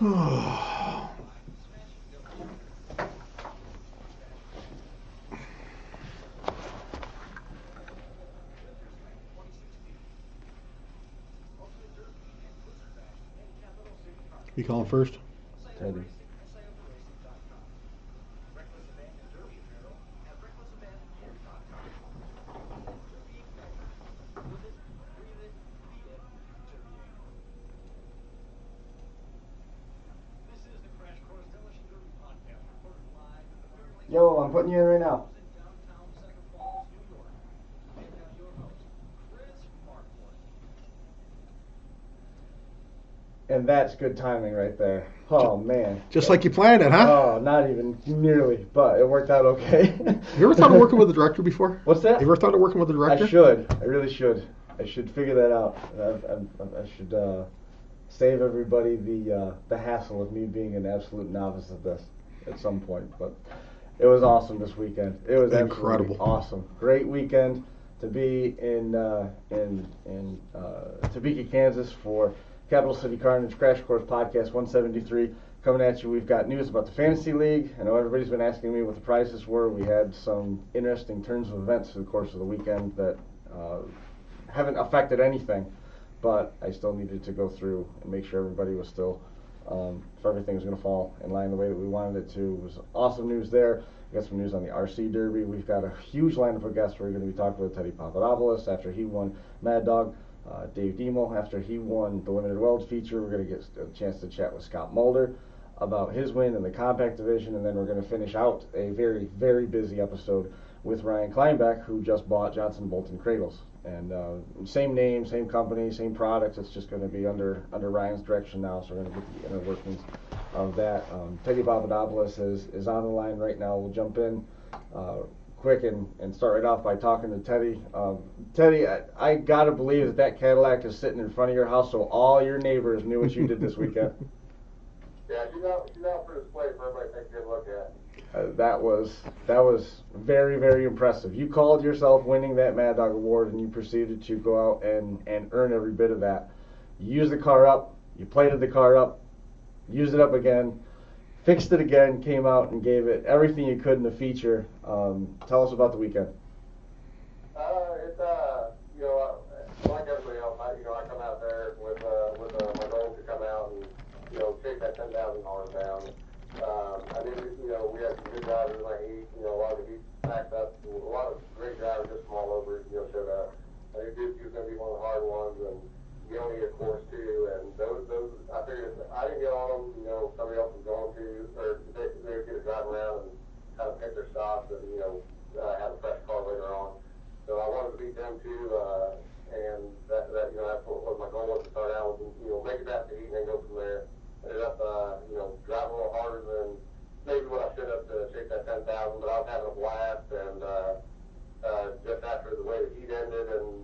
You calling first? Teddy. Yo, I'm putting you in right now. And that's good timing right there. Oh, man. Just like you planned it, huh? Oh, not even nearly, but it worked out okay. You ever thought of working with a director before? What's that? You ever thought of working with a director? I should. I really should. I should figure that out. I should save everybody the hassle of me being an absolute novice at this at some point. But it was awesome this weekend. It was incredible, awesome. Great weekend to be in Topeka, Kansas for Capital City Carnage Crash Course Podcast 173 coming at you. We've got news about the Fantasy League. I know everybody's been asking me what the prizes were. We had some interesting turns of events through the course of the weekend that haven't affected anything, but I still needed to go through and make sure everybody was still, if everything was going to fall in line the way that we wanted it to. It was awesome news there. We got some news on the RC Derby. We've got a huge lineup of guests. We're going to be talking with Teddy Papadopoulos after he won Mad Dog. Dave Diemel, after he won the Limited Weld feature. We're going to get a chance to chat with Scott Mulder about his win in the compact division, and then we're going to finish out a very, very busy episode with Ryan Kleinbeck, who just bought Johnson Bolt-In Cradles. And same name, same company, same product. It's just going to be under Ryan's direction now, so we're going to get the inner workings of that. Teddy Papadopoulos is on the line right now. We'll jump in quick and start right off by talking to Teddy. Teddy, I gotta believe that Cadillac is sitting in front of your house, so all your neighbors knew what you did this weekend. Yeah, she's out for display for everybody to take a good look at. That was very, very impressive. You called yourself winning that Mad Dog Award, and you proceeded to go out and earn every bit of that. You used the car up, you plated the car up, used it up again, fixed it again, came out and gave it everything you could in the feature. Tell us about the weekend. It's like everybody else. I come out there with my goal to come out and take that $10,000 down. I knew we had some good drivers in my heat. A lot of the heat packed up. A lot of great drivers just from all over. Showed up. I knew Duke was going to be one of the hard ones, and Yoni of course too. And those I figured if I didn't get on them, somebody else was going to, or they would get a drive around and kind of pick their shots and have a fresh car later on. So I wanted to beat them too, and that's what my goal was to start out with. Make it back to heat and then go from there. Ended up driving a little harder than maybe what I should have to chase that 10,000, but I was having a blast, and just after the way the heat ended and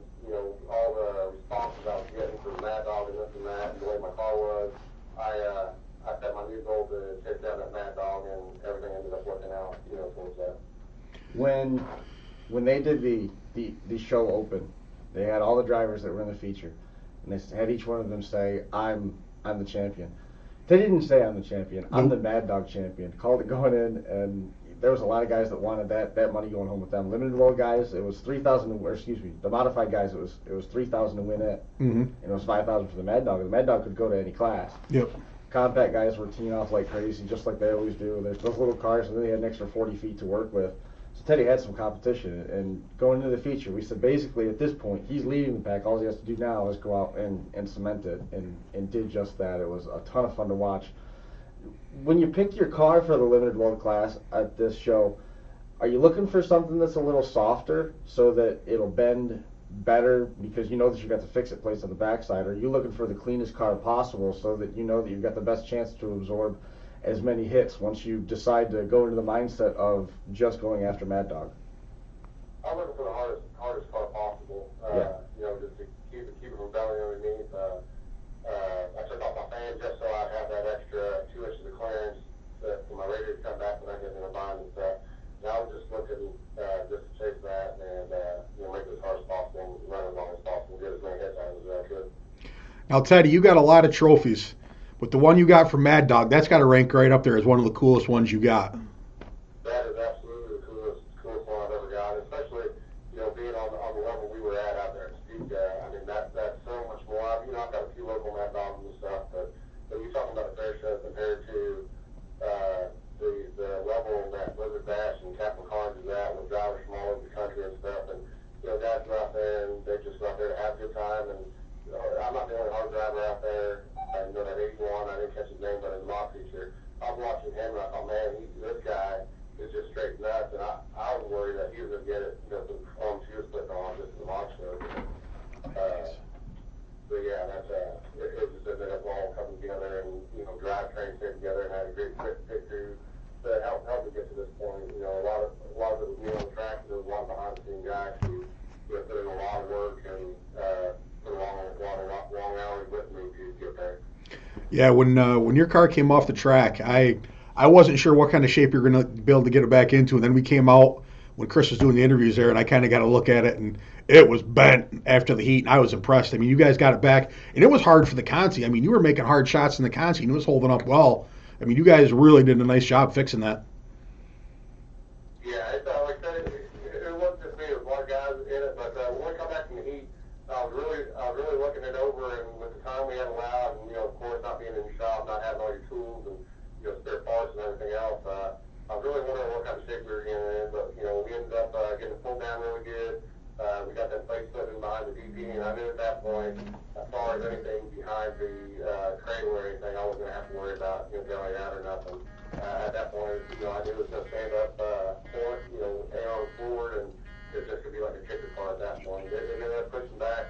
all the responses I was getting from Mad Dog and this and that, and the way my car was, I set my new goal to chase down that Mad Dog, and everything ended up working out, towards that. When they did the show open, they had all the drivers that were in the feature, and they had each one of them say, "I'm the champion." They didn't say I'm the champion. I'm the Mad Dog champion. Called it going in, and there was a lot of guys that wanted that money going home with them. Limited World guys, it was $3,000. Or excuse me, the modified guys, it was $3,000 to win it, and it was $5,000 for the Mad Dog. The Mad Dog could go to any class. Yep. Compact guys were teeing off like crazy, just like they always do. There's those little cars, and then they had an extra 40 feet to work with. So Teddy had some competition, and going into the feature, we said basically at this point he's leading the pack. All he has to do now is go out and cement it, and did just that. It was a ton of fun to watch. When you pick your car for the Limited World class at this show, are you looking for something that's a little softer so that it'll bend better because you know that you've got the fix-it plates on the backside? Or are you looking for the cleanest car possible so that you know that you've got the best chance to absorb as many hits once you decide to go into the mindset of just going after Mad Dog? I'm looking for the hardest car possible. Just to keep it from belling underneath. I took off my fan just so I have that extra 2 inches of clearance for my radiator to come back when I get in the bind and stuff. Now I was just looking just to chase that and make it as hard as possible, run as long as possible, get as many hits out as I could. Now, Teddy, you got a lot of trophies, But the one you got from Mad Dog, that's got to rank right up there as one of the coolest ones you got. That is absolutely the coolest one I've ever got, especially, being on the level we were at out there at Topeka. I mean, that's so much more. I've got a few local Mad Dogs and stuff, but you're talking about a fair show compared to the level that Blizzard Bash and Capital Carnage is at, with drivers from all over the country and stuff. And, guys go out there and they just go out there to have a good time. And I'm not the only hard driver out there. That 81, I didn't catch his name, but his mock feature. I was watching him and I thought, man, this guy is just straight nuts. And I was worried that he was going to get it, the performance he was putting on just in the mock show. But yeah, that's it just ended up all coming together and drive trains came together and had a great pit crew that helped me get to this point. A lot of it was me on the track, and there was a lot of behind the scenes guys who put in a lot of work and put a long hours with me to get there. Yeah, when your car came off the track, I wasn't sure what kind of shape you were going to be able to get it back into, and then we came out when Chris was doing the interviews there, and I kind of got a look at it, and it was bent after the heat, and I was impressed. I mean, you guys got it back, and it was hard for the Consi. I mean, you were making hard shots in the Consi, and it was holding up well. I mean, you guys really did a nice job fixing that. Yeah, like I said, it wasn't just me. There was a lot of guys in it, but when we come back from the heat, I was really looking it over, and with the time we had allowed, and of course not being in your shop, not having all your tools and spare parts and everything else, I was really wondering what kind of shape we were getting in. But we ended up getting it pulled down really good. We got that place put in behind the DP, and I knew at that point, as far as anything behind the cradle or anything, I wasn't going to have to worry about going out or nothing. At that point, I knew it was going to stand up forward, on forward, and it just could be like a kicker car at that point. It ended up pushing back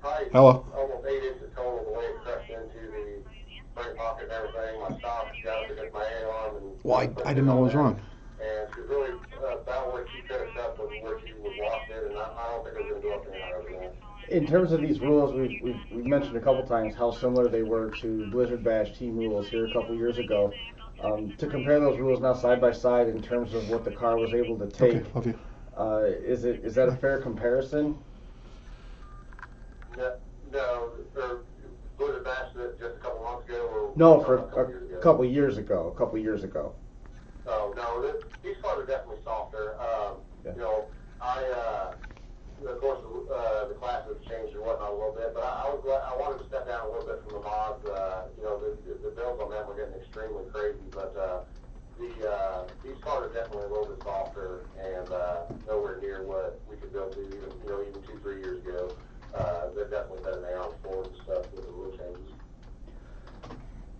probably almost 8 inches total the way it crushed into the front pocket and everything. My stock got up against my A-arm. Well, I didn't know what was wrong. And she was really about where she finished up was where she was locked in, and I don't think it was going to do anything other than that. In terms of these rules, we've mentioned a couple times how similar they were to Blizzard Bash team rules here a couple years ago. To compare those rules now side by side in terms of what the car was able to take, is that a fair comparison? No, Blizzard Bash just a couple months ago? Or no, for a couple years ago. Oh, no, these cars are definitely softer. Of course, the classes changed and whatnot a little bit, but I wanted to step down a little bit from the mods. The builds on them were getting extremely crazy, but these cars are definitely a little bit softer and nowhere near what we could build to even 2-3 years ago. They're definitely better than on Ford and stuff with the rule changes.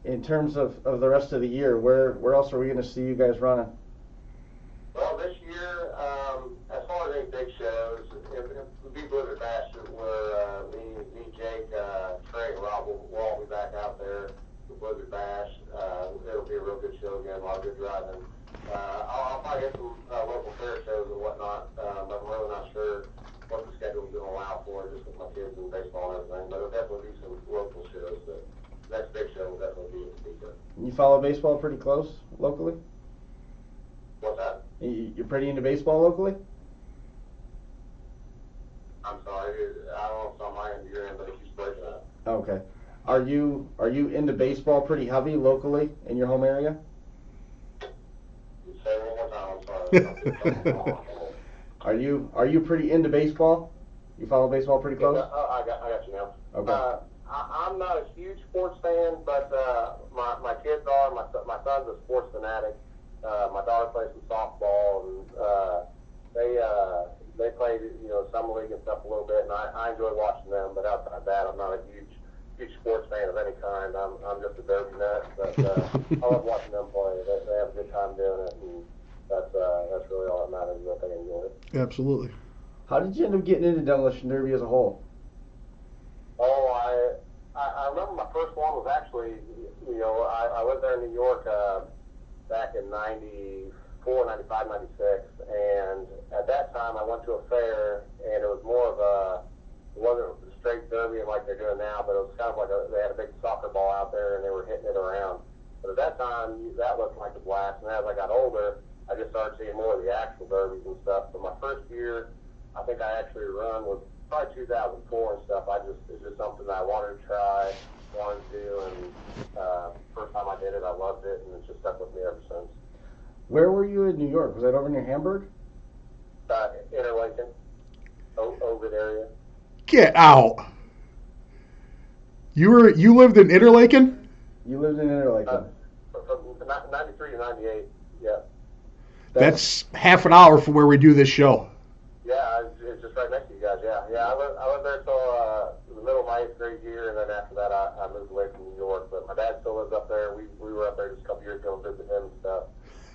In terms of the rest of the year, where else are we going to see you guys running? Well, this year, as far as any big shows, it would be Blizzard Bash, where me, Jake, Trey, and Rob will all be back out there with Blizzard Bash. It'll be a real good show again, a lot of good driving. I'll probably hit some local fair shows and whatnot, but I'm really not sure what the schedule is going to allow for, just with my kids and baseball and everything. But it'll definitely be some local shows. The next big show will definitely be in Topeka. You follow baseball pretty close locally? What's that? You're pretty into baseball locally? I'm sorry, I don't know if it's on my end or your end, but it keeps breaking up. Okay. Are you into baseball pretty heavy locally in your home area? Say it one more time, I'm sorry. Are you pretty into baseball? You follow baseball pretty close? I got you now. Okay. I'm not a huge sports fan, but my kids are. My son's a sports fanatic. My daughter plays some softball, and they play summer league and stuff a little bit, and I enjoy watching them. But outside of that, I'm not a huge sports fan of any kind. I'm just a derby nut, but I love watching them play. They have a good time doing it, and that's really all that matters, is that they enjoy it. Absolutely. How did you end up getting into demolition derby as a whole? Oh, I remember my first one was actually, I lived there in New York back in 94, 95, 96, and at that time I went to a fair, and it was more of it wasn't a straight derby like they're doing now, but it was kind of like they had a big soccer ball out there, and they were hitting it around. But at that time, that looked like a blast, and as I got older, I just started seeing more of the actual derbies and stuff. So my first year, I think I actually run with probably 2004 and stuff. It's just something that I wanted to try, wanted to do, and first time I did it, I loved it, and it's just stuck with me ever since. Where were you in New York? Was that over near Hamburg? Interlaken, Ovid area. Get out. You lived in Interlaken? You lived in Interlaken. From 93 to 98, yeah. That's half an hour from where we do this show. Yeah, it's just right next to you guys, yeah. Yeah, I lived there till the middle of my 8th grade year, and then after that I moved away from New York. But my dad still lives up there. We were up there just a couple years ago and visited him and stuff.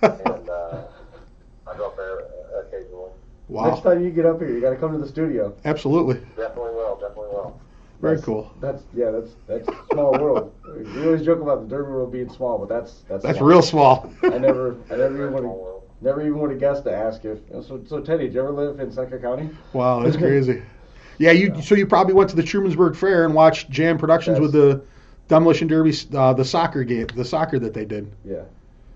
And I go up there occasionally. Wow. Next time you get up here, you got to come to the studio. Absolutely. Definitely will. Very cool. That's small world. We always joke about the Derby world being small, but that's small. Real small. I never even would have guessed to ask if. So Teddy, did you ever live in Seneca County? Wow, that's crazy. Yeah, so you probably went to the Trumansburg Fair and watched Jam Productions with the Demolition Derby, the soccer that they did. Yeah.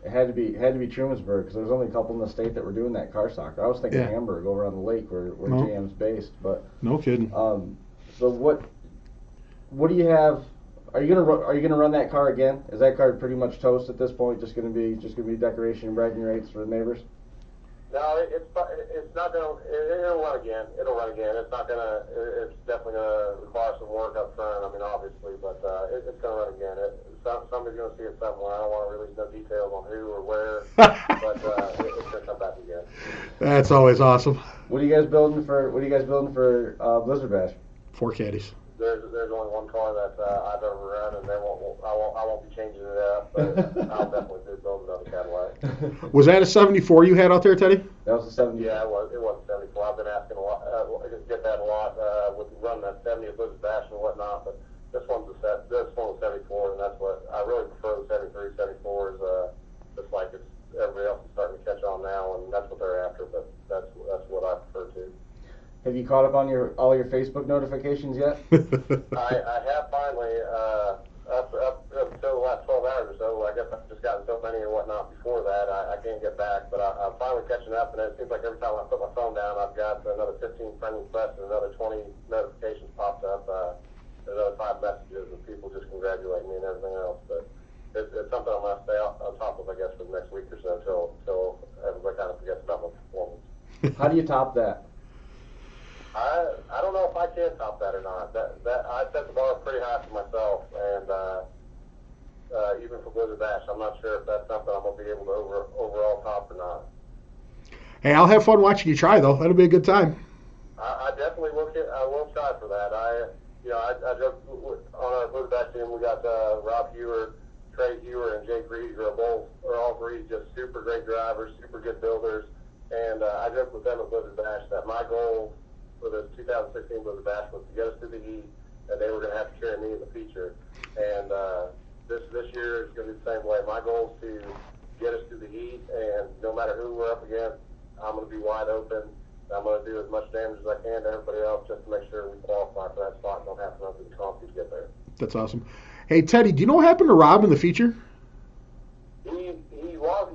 It had to be Trumansburg because there was only a couple in the state that were doing that car soccer. I was thinking Hamburg over on the lake where GM's based, but no kidding. So what do you have? Are you gonna run that car again? Is that car pretty much toast at this point? Just gonna be decoration and bragging rights for the neighbors? No, it's not gonna. It'll run again. It's not gonna. It's definitely gonna require some work up front. I mean, obviously, but it's gonna run again. Somebody's gonna see it somewhere. I don't want to release no details on who or where, but it's gonna come back again. That's always awesome. What are you guys building for Blizzard Bash? 4 caddies. There's only one car that I've ever run, and I won't be changing it up, but I'll definitely build another Cadillac. Was that a 74 you had out there, Teddy? That was a 74. Yeah, it was a 74. I've been asking a lot, get that a lot with running that 70 at Blizzard Bash and whatnot, but this one was 74, and that's what I really prefer. The 73, 74 is just like everybody else is starting to catch on now, and that's what they're after. But that's what I prefer too. Have you caught up on all your Facebook notifications yet? I have finally, up until the last 12 hours or so. I guess I've just gotten so many or whatnot before that, I can't get back. But I'm finally catching up, and it seems like every time I put my phone down, I've got another 15 friend requests and another 20 notifications popped up. Another 5 messages of people just congratulating me and everything else. But it's something I'm going to stay on top of, I guess, for the next week or so until everybody kind of forgets about my performance. How do you top that? I don't know if I can top that or not. That I set the bar pretty high for myself, and even for Blizzard Bash, I'm not sure if that's something I'm gonna be able to overall top or not. Hey, I'll have fun watching you try though. That'll be a good time. I definitely will. I will try for that. I just on our Blizzard Bash team we got Rob Hewer, Trey Hewer, and Jake Reed, who are all three just super great drivers, super good builders, and I joked with them at Blizzard Bash that my goal for the 2016 Blizzard Bash was to get us to the heat, and they were going to have to carry me in the feature. And this year is going to be the same way. My goal is to get us to the heat, and no matter who we're up against, I'm going to be wide open. I'm going to do as much damage as I can to everybody else just to make sure we qualify for that spot and don't have to run through the comp to get there. That's awesome. Hey, Teddy, do you know what happened to Rob in the feature? He lost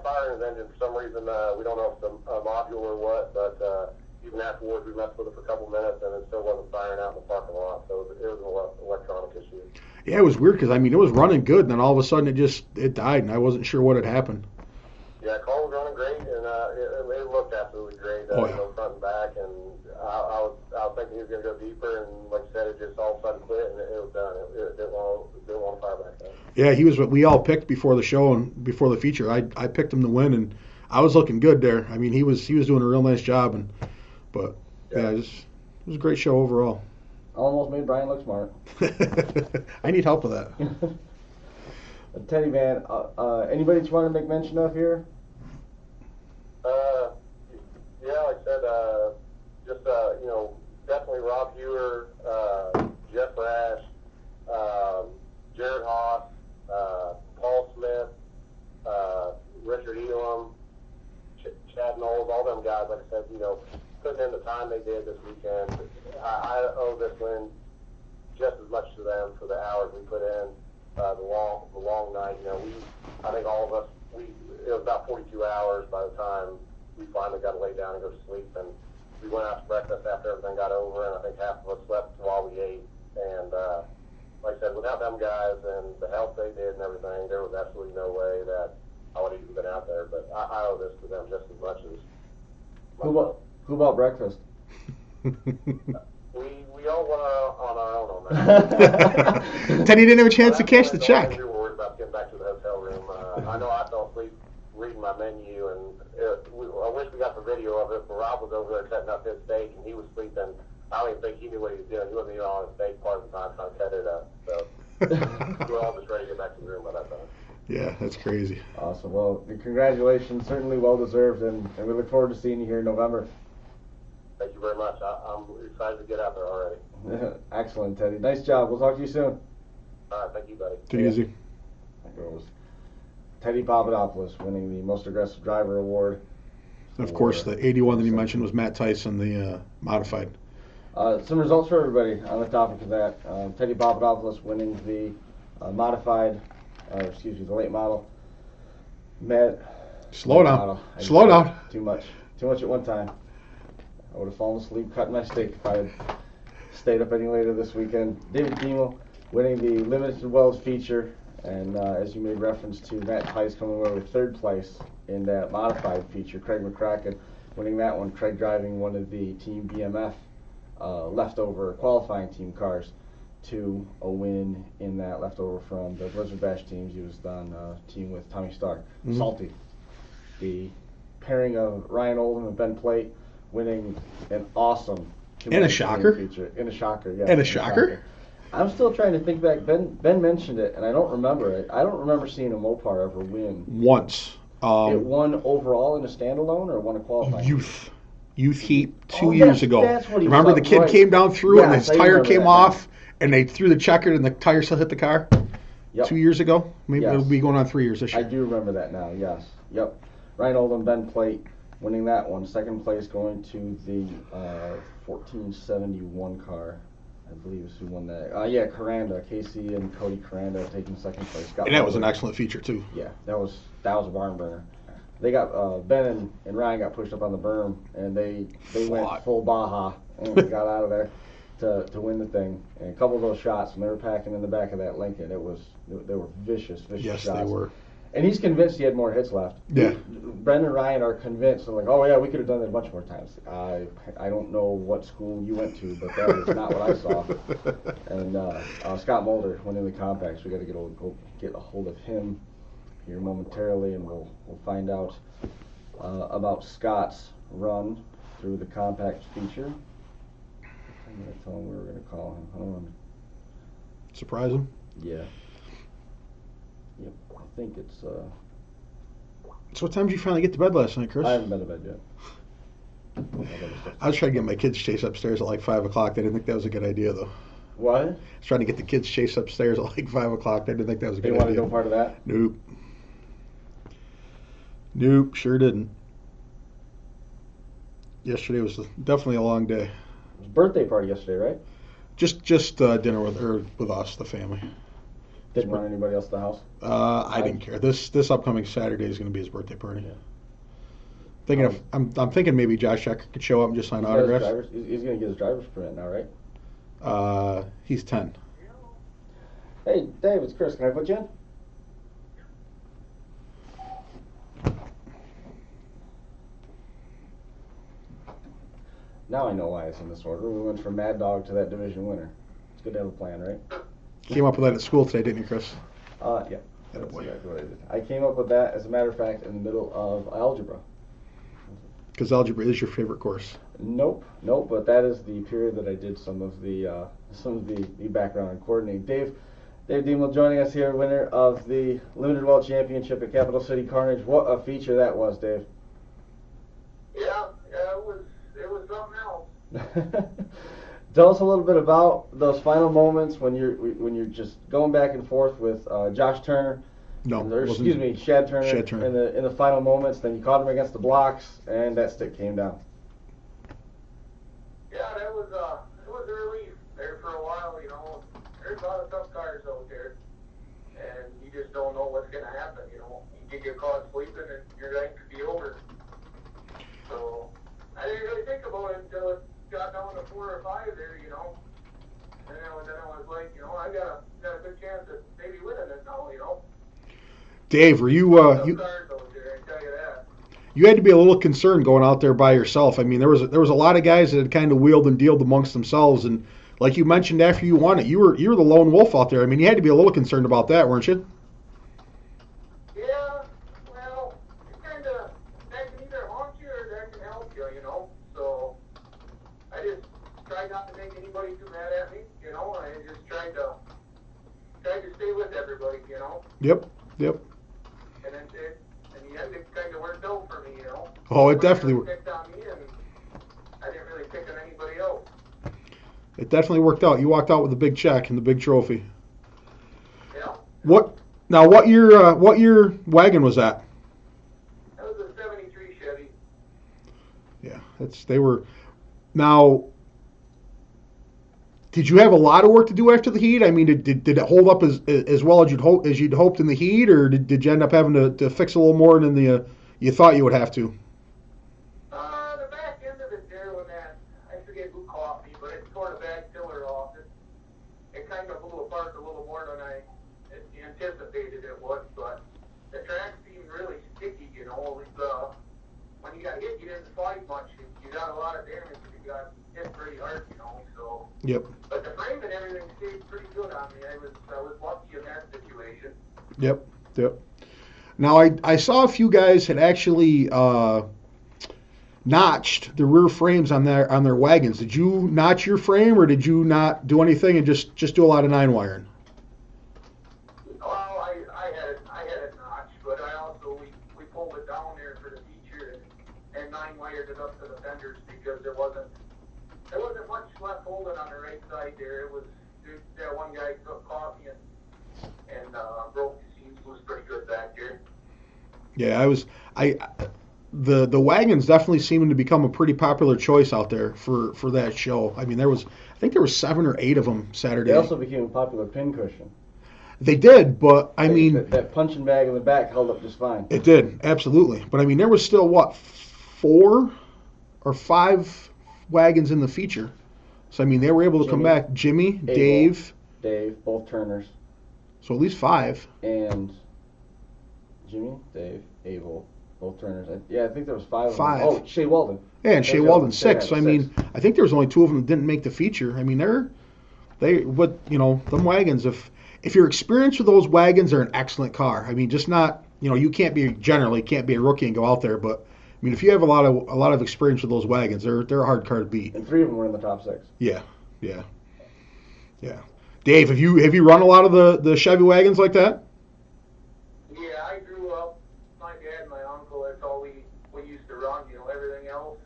fire in his engine for some reason. We don't know if it's a module or what, but even afterwards, we messed with it for a couple minutes, and it still wasn't firing out in the parking lot. So it was an electronic issue. Yeah, it was weird because, I mean, it was running good, and then all of a sudden it died, and I wasn't sure what had happened. Yeah, car was running great, and it looked absolutely great, front and back. And I was thinking he was going to go deeper, and like you said, it just all of a sudden quit, and it was done. It didn't want to fire back then. Yeah, he was what we all picked before the show and before the feature. I picked him to win, and I was looking good there. I mean, he was doing a real nice job, but it was a great show overall. Almost made Brian look smart. I need help with that. Teddy, man, anybody that you want to make mention of here? Yeah, like I said, just definitely Rob Hewer, Jeff Rash, Jared Haas, Paul Smith, Richard Elam, Chad Knowles, all them guys. Like I said, putting in the time they did this weekend, I owe this win just as much to them for the hours we put in. The long night, I think all of us, it was about 42 hours by the time we finally got to lay down and go to sleep, and we went out to breakfast after everything got over, and I think half of us slept while we ate. And like I said, without them guys and the help they did and everything, there was absolutely no way that I would have even been out there. But I owe this to them just as much as myself. Who bought breakfast? We all went on our own on that. Teddy didn't have a chance to cash the check. We were worried about getting back to the hotel room. I know I fell asleep reading my menu, and I wish we got the video of it, but Rob was over there setting up his steak, and he was sleeping. I don't even think he knew what he was doing. He wasn't even on his steak part of the time trying to cut it up. So we were all just ready to get back to the room by that time. Yeah, that's crazy. Awesome. Well, congratulations. Certainly well deserved, and we look forward to seeing you here in November. Thank you very much. I'm excited to get out there already. Excellent, Teddy. Nice job. We'll talk to you soon. All right, thank you, buddy. Too easy. That goes. Teddy Papadopoulos winning the Most Aggressive Driver Award. And of course, the 81 that he mentioned was Matt Tyson, the modified. Some results for everybody on the topic of that. Teddy Papadopoulos winning the the late model. Slow down. Slow down. Too much at one time. I would have fallen asleep cutting my steak if I had stayed up any later this weekend. Dave Diemel winning the limited weld feature, and as you made reference to, Matt Tice coming away with third place in that modified feature. Craig McCracken winning that one. Craig driving one of the Team BMF leftover qualifying team cars to a win in that leftover from the Blizzard Bash teams. He was on team with Tommy Starr. Mm-hmm. Salty. The pairing of Ryan Oldham and Ben Plate winning an awesome and a shocker feature. In a shocker, yeah. And a shocker. I'm still trying to think back. Ben mentioned it, and I don't remember it. I don't remember seeing a Mopar ever win. Once. It won overall in a standalone, or won a qualifying? Youth heat 2 years ago. That's what he Remember thought, the kid right. came down through and Yes, his I tire remember came that off and they threw the checker and the tire still hit the car? Yep. 2 years ago? Maybe Yes. it'll be going on 3 years this year. I do remember that now, yes. Yep. Ryan Oldham, Ben Plate winning that one. Second place going to the 1471 car, I believe is who won that. Caranda. Casey and Cody Caranda taking second place. And that was an excellent feature too. Yeah, that was a barn burner. They got Ben and Ryan got pushed up on the berm, and they went full Baja and got out of there to win the thing. And a couple of those shots, when they were packing in the back of that Lincoln, they were vicious yes, shots. Yes, they were. And he's convinced he had more hits left. Yeah. Ben and Ryan are convinced. They're like, oh yeah, we could have done that a bunch more times. I don't know what school you went to, but that is not what I saw. And Scott Mulder winning the compacts. We got to get a hold of him here momentarily, and we'll find out about Scott's run through the compact feature. I'm going to tell him we were going to call him. I don't want to surprise him? Yeah. Yep. I think it's. So what time did you finally get to bed last night, Chris? I haven't been to bed yet. I was trying to get my kids chased upstairs at like 5 o'clock. They didn't think that was a good idea, though. What? I was trying to get the kids chased upstairs at like 5 o'clock. They didn't think that was a good idea. idea. They want to go part of that? Nope, sure didn't. Yesterday was definitely a long day. It was a birthday party yesterday, right? Just dinner with us, the family. Didn't want anybody else at the house? I didn't care. This upcoming Saturday is going to be his birthday party. Yeah. I'm thinking maybe Josh Checker could show up and just sign autographs. He's going to get his driver's permit now, right? He's 10. Hey, Dave, it's Chris. Can I put you in? Now I know why it's in this order. We went from Mad Dog to that division winner. It's good to have a plan, right? Came up with that at school today, didn't you, Chris? Yeah. That's exactly what I did. I came up with that, as a matter of fact, in the middle of algebra. Because algebra is your favorite course. Nope, but that is the period that I did some of the background and coordinating. Dave Diemel joining us here, winner of the Limited Weld Championship at Capital City Carnage. What a feature that was, Dave. Yeah, it was something else. Tell us a little bit about those final moments when you're just going back and forth with Josh Turner. Shad Turner. In the final moments. Then you caught him against the blocks, and that stick came down. Yeah, it was a relief there for a while. You know, there's a lot of tough cars out there, and you just don't know what's going to happen. You know, you get caught sleeping, and your night could be over. So I didn't really think about it until Dave, were you you had to be a little concerned going out there by yourself. I mean, there was a lot of guys that had kind of wheeled and dealed amongst themselves, and like you mentioned after you won it, you were the lone wolf out there. I mean, you had to be a little concerned about that, weren't you? Yeah, well, it kind of, that can either haunt you or that can help you, you know. So I just tried not to make anybody too mad at me, you know. I just tried to stay with everybody, you know. Yep. And then in the end, it kind of worked out for me, you know. Oh, it definitely Really picked on me, and I didn't really pick on anybody else. It definitely worked out. You walked out with a big check and the big trophy. Yeah. What year wagon was that? That was a '73 Chevy. Yeah, they were. Now, did you have a lot of work to do after the heat? I mean, did it hold up as well as you'd hoped in the heat, or did you end up having to fix a little more than you thought you would have to? The back end of it there, when I forget who caught me, but it tore the back tiller off. It kind of blew apart a little more than I anticipated it would, but the track seemed really sticky, you know. It was, when you got hit, you didn't slide much. You got a lot of damage and you got hit pretty hard, you know, so. Yep. But the frame and everything stayed pretty good on me. I was lucky in that situation. Yep. Now, I saw a few guys had actually notched the rear frames on their wagons. Did you notch your frame, or did you not do anything and just do a lot of 9-wiring? Well, I had it notched, but I also we pulled it down there for the feature and 9-wired it up to the fenders because there wasn't much left holding on the right side there. That one guy took coffee and broke the seams loose pretty good back there. Yeah, the wagons definitely seeming to become a pretty popular choice out there for that show. I mean, I think there were 7 or 8 of them Saturday. They also became a popular pincushion. They did, but I mean, that punching bag in the back held up just fine. It did, absolutely. But I mean, there was still 4 or 5 wagons in the feature. So I mean, they were able to come back. Jimmy, Dave, both Turners. So at least 5. And Jimmy, Dave, Abel, both Turners. I think there was 5. 5. Oh, Shea Weldon. Yeah, and Shea Weldon 6. So I 6. mean, I think there was only 2 of them that didn't make the feature. I mean, them wagons. If you're experienced with those wagons, they're an excellent car. I mean, just not, you can't be a rookie and go out there, but I mean, if you have a lot of experience with those wagons, they're a hard car to beat. And 3 of them were in the top 6. Yeah. Dave, have you run a lot of the Chevy wagons like that? Yeah, I grew up. My dad and my uncle. That's all we used to run. Everything else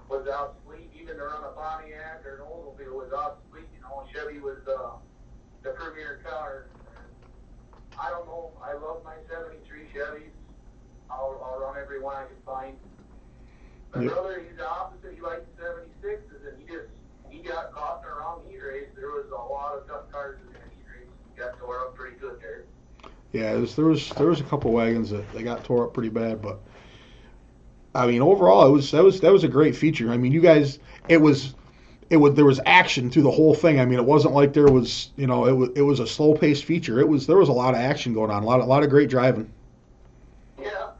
was obsolete. Even to run a Pontiac or an Oldsmobile was obsolete. Chevy was the premier car. I don't know. I love my '73 Chevys. I'll run every one I can find. My brother, he's the opposite. He likes the '76s, and he got caught in a wrong heat race. There was a lot of tough cars in the heat race. He got tore up pretty good there. Yeah, there was a couple wagons that they got tore up pretty bad, but I mean, overall, that was a great feature. I mean, you guys, there was action through the whole thing. I mean, it wasn't like there was, it was a slow paced feature. There was a lot of action going on, a lot of great driving. Yeah,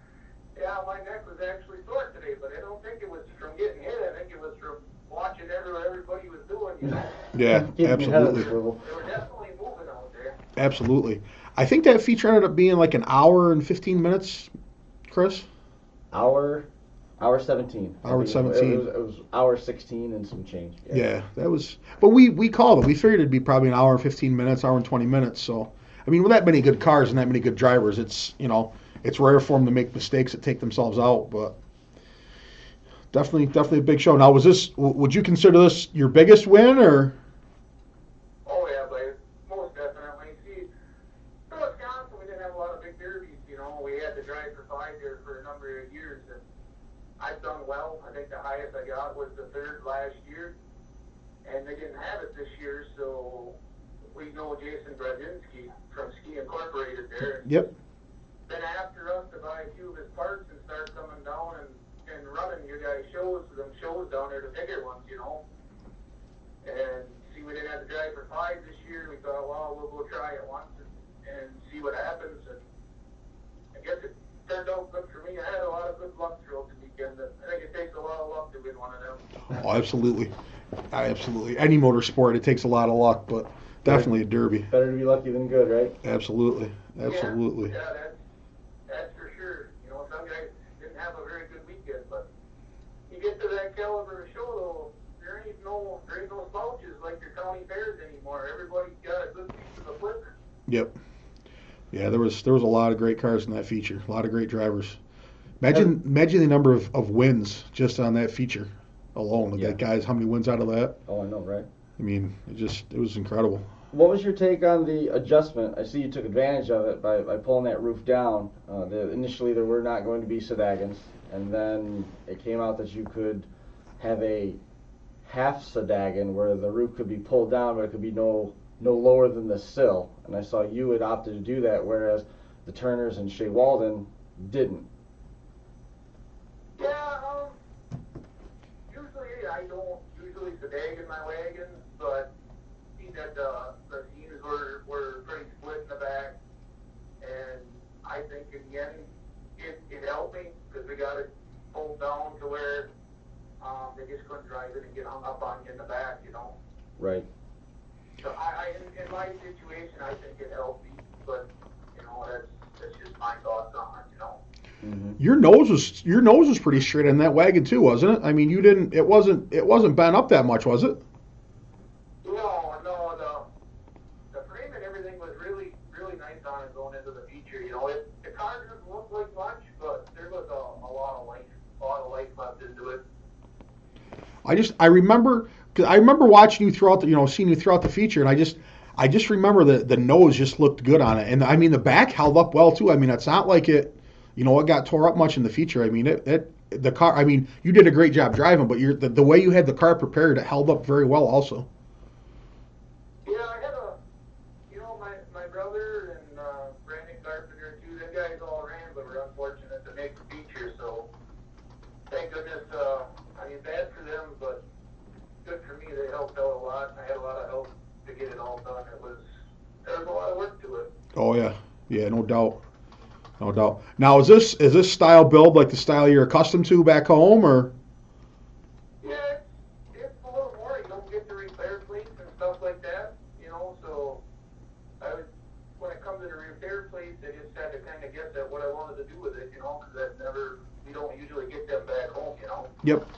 my neck was actually sore today, but I don't think it was from getting hit. I think it was from watching everybody was doing. Yeah, absolutely. They were definitely moving out there. Absolutely. I think that feature ended up being like an hour and 15 minutes, Chris. Hour 17. Hour 17. It was hour 16 and some change. Yeah, that was. But we called it. We figured it'd be probably an hour and 15 minutes, hour and 20 minutes. So, I mean, with that many good cars and that many good drivers, it's rare for them to make mistakes that take themselves out. But definitely a big show. Now, would you consider this your biggest win, or? Oh yeah, but most definitely. See, in Wisconsin, we didn't have a lot of big derbies. We had to drive for 5 there for a number of years, and I've done well. I think the highest I got was the 3rd last year, and they didn't have it this year, so we know Jason Bradzinski from Ski Incorporated there. Yep. Been after us to buy a few of his parts and start coming down and running your guys' shows down there, the bigger ones, And see, we didn't have to drive for 5 this year. We thought, well, we'll go try it once and see what happens. And I guess it turned out good for me. I had a lot of good luck throughout the weekend. I think it takes a lot of luck to win one of them. Oh, absolutely. Absolutely. Any motorsport, it takes a lot of luck, but definitely a derby. Better to be lucky than good, right? Absolutely. Absolutely. Yeah, that's for sure. You know, some guys didn't have a very good weekend, but you get to that caliber of show, though, there ain't no slouches like your county fairs anymore. Everybody's got a good piece of the blizzard. Yep. Yeah, there was a lot of great cars in that feature. A lot of great drivers. Imagine the number of wins just on that feature alone. Yeah. That guys, how many wins out of that? Oh, I know, right? I mean, it was incredible. What was your take on the adjustment? I see you took advantage of it by pulling that roof down. Initially, there were not going to be sedagons, and then it came out that you could have a half sedagon where the roof could be pulled down, but it could be no lower than the sill. And I saw you had opted to do that, whereas the Turners and Shea Walden didn't. Yeah, usually I don't usually sedagon my wagons, but I see that the seams were pretty split in the back, and I think in the end it helped me because we got it pulled down to where they just couldn't drive it and get hung up on you in the back, you know. Right. So in my situation, I think it helped me, but you know that's just my thoughts on it, you know. Mm-hmm. Your nose was pretty straight on that wagon too, wasn't it? I mean, it wasn't bent up that much, was it? No, the frame and everything was really, really nice on it going into the feature. You know, the car didn't look like much, but there was a lot of life left into it. I remember watching you throughout seeing you throughout the feature, and I just remember the nose just looked good on it, and I mean the back held up well too. I mean, it's not like it got tore up much in the feature. I mean the car. I mean, you did a great job driving, but the way you had the car prepared, it held up very well also. Yeah, I had my brother and Brandon Carpenter too. Them guys all ran, but were unfortunate to make the feature. So thank goodness. I mean, bad for them, but good for me. They helped out a lot. I had a lot of help to get it all done. There was a lot of work to it. Oh yeah, no doubt. Now is this style build like the style you're accustomed to back home, or? Yeah, it's a little more. You don't get to repair plates and stuff like that, you know. So when it comes to the repair plates, I just had to kind of guess at what I wanted to do with it, you know, because we don't usually get them back home, you know.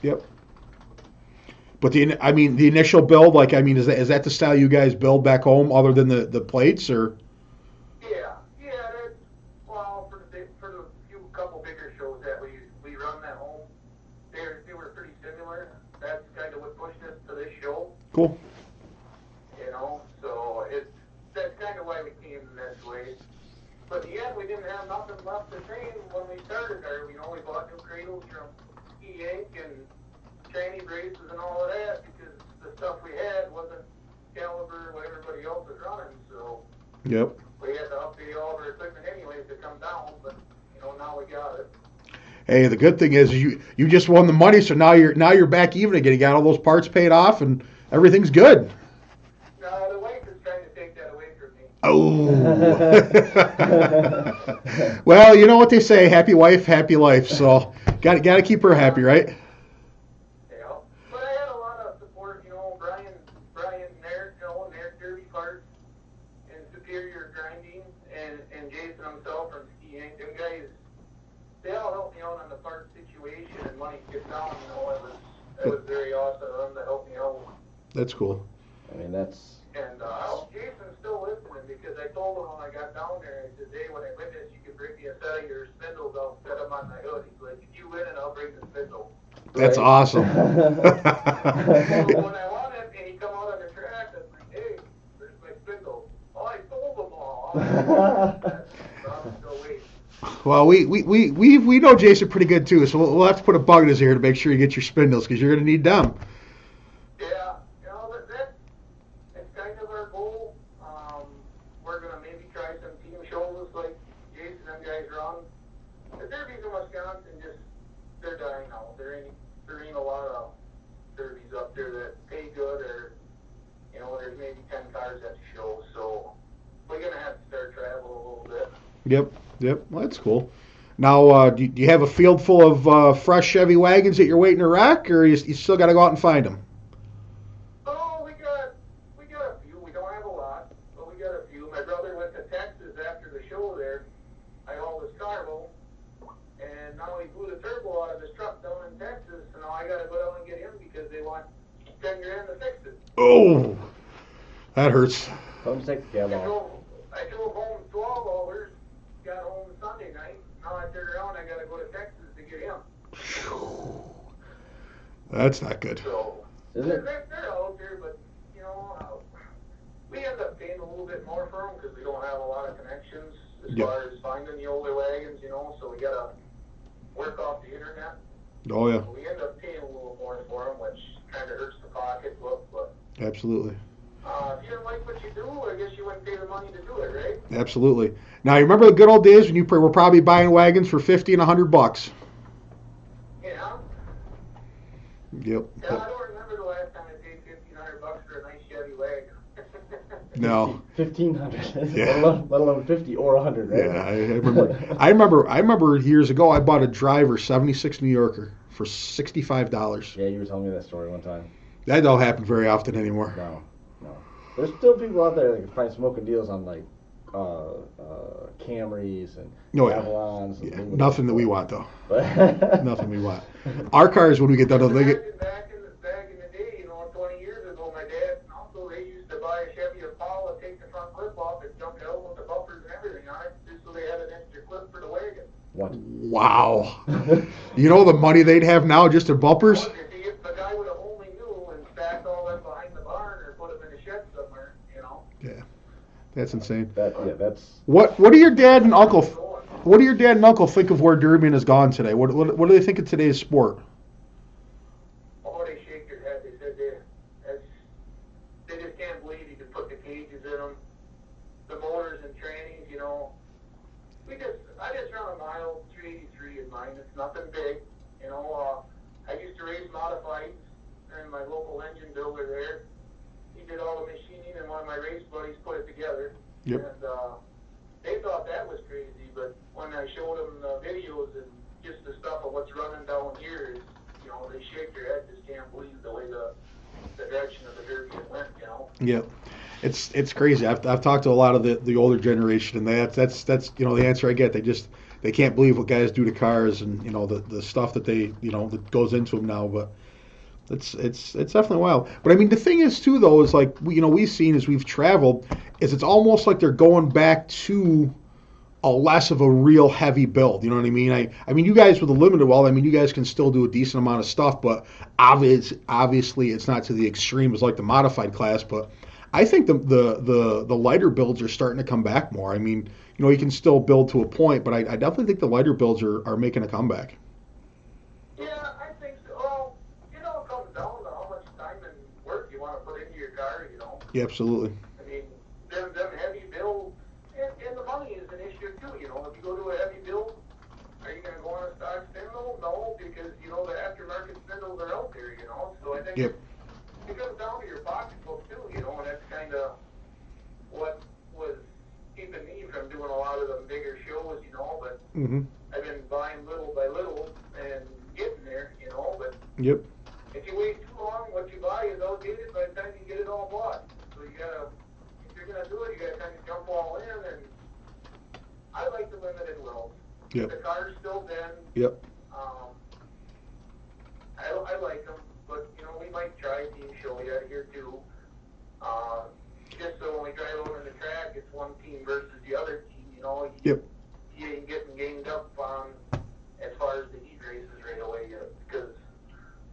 Yep. But the initial build, like, I mean, is that the style you guys build back home, other than the plates, or? Yeah. That's, well, for the few couple bigger shows that we run at home, they were pretty similar. That's kind of what pushed us to this show. Cool. You know, so that's kind of why we came this way. But in the end, we didn't have nothing left the same when we started there. You know, we bought new cradles from E-Ink and tranny braces and all of that because the stuff we had wasn't caliber what everybody else was running. So Yep. we had to update all of our equipment anyways to come down. But you know, now we got it. Hey, the good thing is you just won the money, so now you're back even again. You got all those parts paid off, and everything's good. No, the wife is trying to take that away from me. Oh. Well, you know what they say: happy wife, happy life. So got to keep her happy, right? Yeah, but I had a lot of support. You know, Brian Nair, Nair Derby Parts and Superior Grinding, and Jason himself from Ski Inc. Them guys, they all helped me out on the parts situation and money to get down. You know, it was very awesome of them to help me out. That's cool. I mean, that's. And I hope Jason's still listening because I told him when I got down there, I said, hey, when I win this, you can bring me a set of your spindles. I'll set them on my hood. He's like, if you win it, I'll bring the spindle. That's Right. awesome. So when I won it and he come out on the track, I was like, hey, where's my spindle? Oh, I sold them all. I'm still waiting. Well, we know Jason pretty good too, so we'll have to put a bug in his ear to make sure you get your spindles because you're going to need them. Yeah, you know, that's kind of our goal. We're going to maybe try some team shows like Jason and guys run. The derbies in Wisconsin they're dying out. There ain't a lot of derbies up there that pay good or, you know, there's maybe 10 cars at the show. So we're going to have to start traveling a little bit. Yep. Yep, well, that's cool. Now, do you have a field full of fresh Chevy wagons that you're waiting to wreck, or you still got to go out and find them? Oh, we got a few. We don't have a lot, but we got a few. My brother went to Texas after the show there. I hauled his car home, and now he blew the turbo out of his truck down in Texas, and now I got to go down and get him because they want 10 grand to fix it. Oh, that hurts. Come take the cab off. I drove home 12 hours, got home Sunday night. Now I turn around, I got to go to Texas to get him. That's not good. So Isn't it? they're out there, but we end up paying a little bit more for them because we don't have a lot of connections as Yep. far as finding the older wagons, so we gotta work off the internet. Oh, yeah, We end up paying a little more for them, which kind of hurts the pocketbook. But absolutely. if you didn't like what you do, I guess you wouldn't pay the money to do it, right? Absolutely. Now, you remember the good old days when you were probably buying wagons for $50 and $100? Yeah. Yep. Yeah, I don't remember the last time I paid $1,500 for a nice Chevy wagon. No. 1,500. Yeah. Let alone 50 or 100, right? Yeah, I remember years ago I bought a driver 76 New Yorker for $65. Yeah, you were telling me that story one time. That don't happen very often anymore. No. There's still people out there that can find smoking deals on like Camrys and Oh, yeah. Avalons. And Yeah, things like nothing that we want though. But Nothing we want. Our cars, when we get done, they get. Back in the day, 20 years ago, my dad and uncle, they used to buy a Chevy Impala, take the front clip off, and jump out with the bumpers and everything on it, just so they had an extra clip for the wagon. what? Wow. You know the money they'd have now just in bumpers? If the guy would have only knew and stacked all that behind the barn or put them in a shed somewhere, Yeah, that's insane. That's What do your dad and uncle? What do your dad and uncle think of where Derbyman has gone today? What do they think of today's sport? Oh, they shake their head. They said they just can't believe you can put the cages in them, the motors and trannies, I just run a mile 383 in mine. It's nothing big, I used to race modifieds, and my local engine builder there, he did all the machining, and one of my race buddies put it together. Yep. And they thought that was crazy, but when I showed them the videos and just the stuff of what's running down here, they shake their head, just can't believe the way the direction of the Derby went, Yep. It's crazy. I've talked to a lot of the older generation, and that's the answer I get. They can't believe what guys do to cars, and the stuff that that goes into them now. But it's definitely wild. But I mean, the thing is too, though, is like we've seen as we've traveled, is it's almost like they're going back to a less of a real heavy build. You know what I mean? I mean, you guys with the limited weld, I mean, you guys can still do a decent amount of stuff, but obviously it's not to the extreme as like the modified class. But I think the lighter builds are starting to come back more. I mean, you can still build to a point, but I definitely think the lighter builds are making a comeback. Yeah, I think so. Well, it comes down to how much time and work you want to put into your car, Yeah, absolutely. I mean, them heavy builds, and the money is an issue too, If you go to a heavy build, are you going to go on a stock spindle? No, because, the aftermarket spindles are out there, So I think Yep. it comes down to your pocketbook too, and that's kind of what was keeping me from doing a lot of the bigger shows, but Mm-hmm. I've been buying little by little and getting there, but Yep. if you wait too long, what you buy is outdated by the time you get it all bought. So you gotta, if you're gonna do it, you gotta kind of jump all in, and I like the limited welds. Yep. The cars still bend. Yep. I like them, but we might try a team show yet here too. Just so when we drive over the track, it's one team versus the other team. Yep. You ain't getting ganged up on as far as the heat races right away yet, because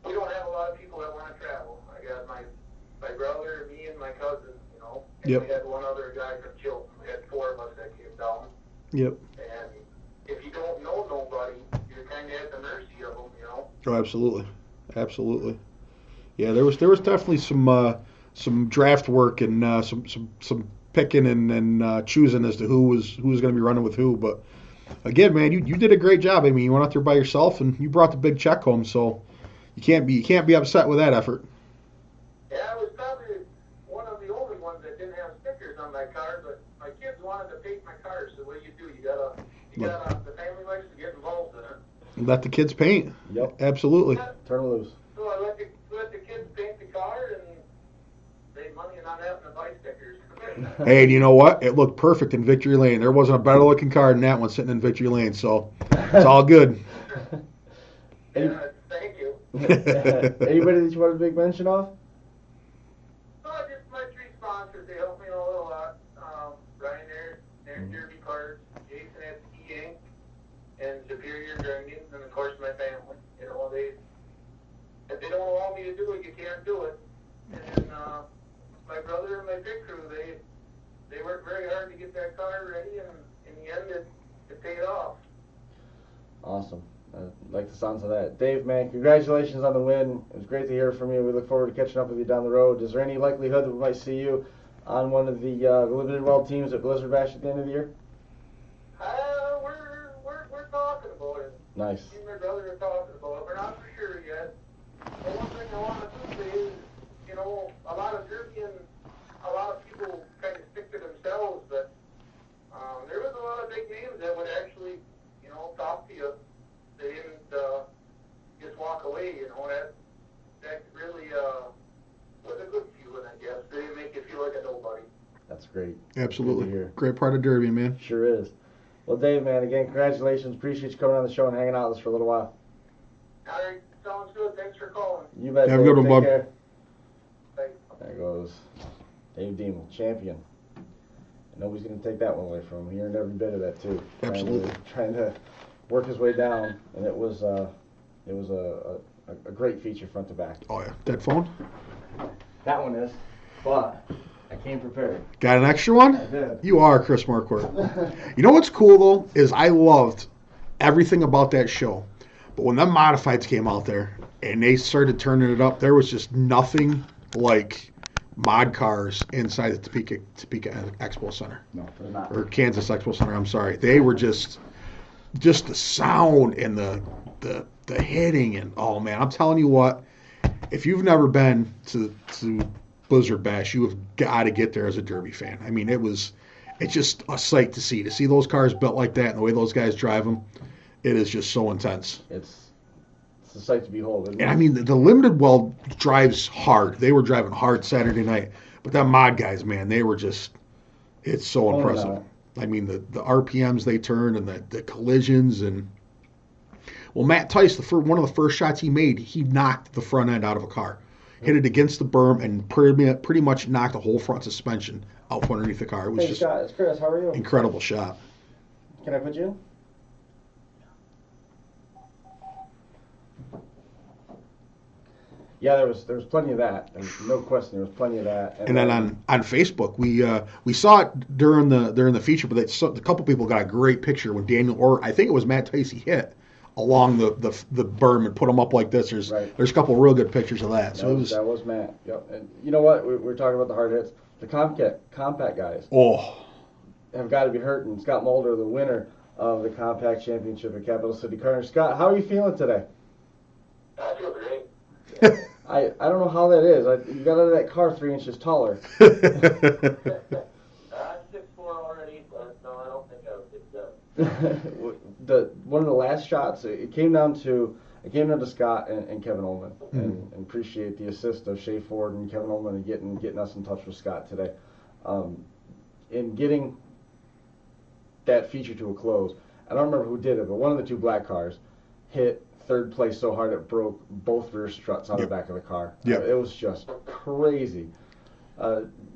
we don't have a lot of people that want to travel. I got my brother, me, and my cousin, and Yep. we had one other guy from Chilton. We had 4 of us that came down. Yep. And if you don't know nobody, you're kind of at the mercy of them, Oh, absolutely. Yeah, there was definitely some draft work and some picking and choosing as to who was going to be running with who. But again, man, you did a great job. I mean, you went out there by yourself and you brought the big check home, so you can't be upset with that effort. Yeah, I was probably one of the only ones that didn't have stickers on my car, but my kids wanted to paint my car, so what do? You gotta The family likes to get involved in it. Let the kids paint. Yep. Absolutely. Turn loose. So I let the kids paint the car and save money and not having to buy stickers. Hey, and you know what? It looked perfect in Victory Lane. There wasn't a better looking car than that one sitting in Victory Lane, so it's all good. Yeah, thank you. Anybody that you want a big mention of? Just my 3 sponsors. They help me a little lot. Ryan there, Derby Cards, Jason at Ski Inc., and Superior Guardians, and of course my family. You know, if they don't allow me to do it, you can't do it. And my brother and my pit crew, they worked very hard to get that car ready, and in the end, it paid off. Awesome. I like the sounds of that. Dave, man, congratulations on the win. It was great to hear from you. We look forward to catching up with you down the road. Is there any likelihood that we might see you on one of the limited Weld teams at Blizzard Bash at the end of the year? We're talking about it. Nice. Me and my brother are talking about it. We're not for sure yet. But one thing I want to say is, you know, a lot of people kind of stick to themselves, but there was a lot of big names that would actually, you know, talk to you. They didn't just walk away, you know. That really was a good feeling, I guess. They didn't make you feel like a nobody. That's great. Absolutely. Great part of Derby, man. Sure is. Well, Dave, man, again, congratulations. Appreciate you coming on the show and hanging out with us for a little while. All right, sounds good. Thanks for calling. You bet. Have a Dave. good one, Take bub. care. Thanks. There goes Dave Diemel, champion. And nobody's going to take that one away from him. He earned every bit of that, too. Absolutely. Trying to work his way down, and it was a great feature front to back. Oh, yeah. That phone? That one is, but I came prepared. Got an extra one? I did. You are Chris Marquardt. You know what's cool, though, is I loved everything about that show. But when them modifieds came out there and they started turning it up, there was just nothing like mod cars inside the Topeka Expo Center. No, they're not. Or Kansas Expo Center, I'm sorry. They were just the sound and the hitting and, oh, man, I'm telling you what, if you've never been to Blizzard Bash, you have got to get there as a Derby fan. I mean, it's just a sight to see those cars built like that and the way those guys drive them. It is just so intense. It's a sight to behold. Isn't it? And I mean, the limited Weld drives hard. They were driving hard Saturday night. But that mod guys, man, they were just, it's so impressive. I mean, the RPMs they turned and the collisions and, well, Matt Tice, one of the first shots he made, he knocked the front end out of a car. Hit it against the berm and pretty much knocked the whole front suspension out from underneath the car. It was just Scott, it's Chris. How are you? Incredible shot. Can I put you in? Yeah, there was plenty of that. There's no question, there was plenty of that. And then on Facebook, we saw it during the feature, but a couple people got a great picture when Daniel, or I think it was Matt Tacey, hit along the berm and put them up like this. There's a couple real good pictures of that. So that was Matt. Yep. And you know what? We're talking about the hard hits. The compact guys. Have got to be hurting. Scott Mulder, the winner of the compact championship at Capital City Carnage. Scott, how are you feeling today? I feel great. I don't know how that is. You got out of that car 3 inches taller. I'm 6'4" already, but no, I don't think I was 6'7". One of the last shots, it came down to Scott and Kevin Ullman, and appreciate the assist of Shea Ford and Kevin Ullman and getting us in touch with Scott today, in getting that feature to a close. I don't remember who did it, but one of the 2 black cars hit third place so hard it broke both rear struts on the back of the car. It was just crazy.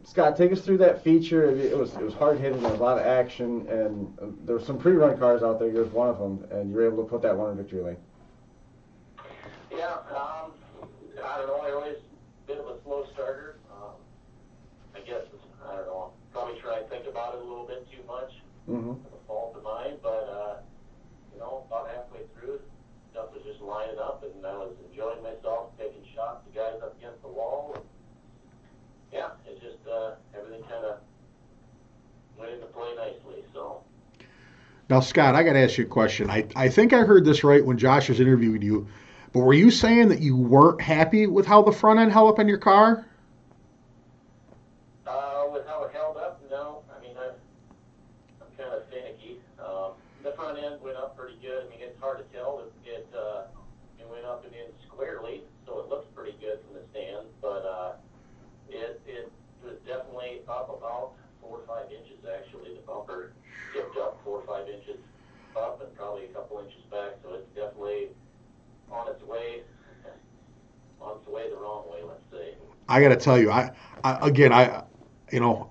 Scott, take us through that feature. It was hard hitting, there was a lot of action, and there were some pre-run cars out there. Yours one of them, and you were able to put that one in victory lane. Yeah, I don't know. I always bit of a slow starter. I guess I don't know. Probably try and think about it a little bit too much. Mm-hmm. It's a fault of mine, but about halfway through, stuff was just lining up, and I was enjoying myself, taking shots, the guys up against the wall. And yeah, it just everything kind of went into play nicely. So. Now, Scott, I got to ask you a question. I think I heard this right when Josh was interviewing you, but were you saying that you weren't happy with how the front end held up in your car? With how it held up, no. I mean, I'm kind of finicky. The front good. I mean, it's hard to tell. It went up and in squarely, so it looks pretty good from the stand. But it was definitely up about 4 or 5 inches. Actually, the bumper tipped up 4 or 5 inches up, and probably a couple inches back. So it's definitely on its way the wrong way. Let's say. I got to tell you,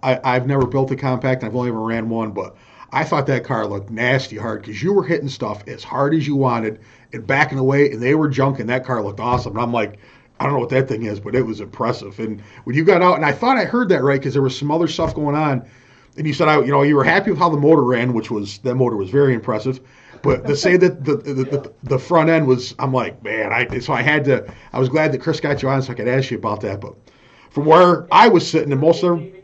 I've never built a compact. I've only ever ran one, but I thought that car looked nasty hard because you were hitting stuff as hard as you wanted and backing away, and they were junking. That car looked awesome. And I'm like, I don't know what that thing is, but it was impressive. And when you got out, and I thought I heard that right because there was some other stuff going on, and you said, you were happy with how the motor ran, that motor was very impressive. But to say that the front end was, I'm like, man, I was glad that Chris got you on so I could ask you about that. But from where I was sitting, and most of them, it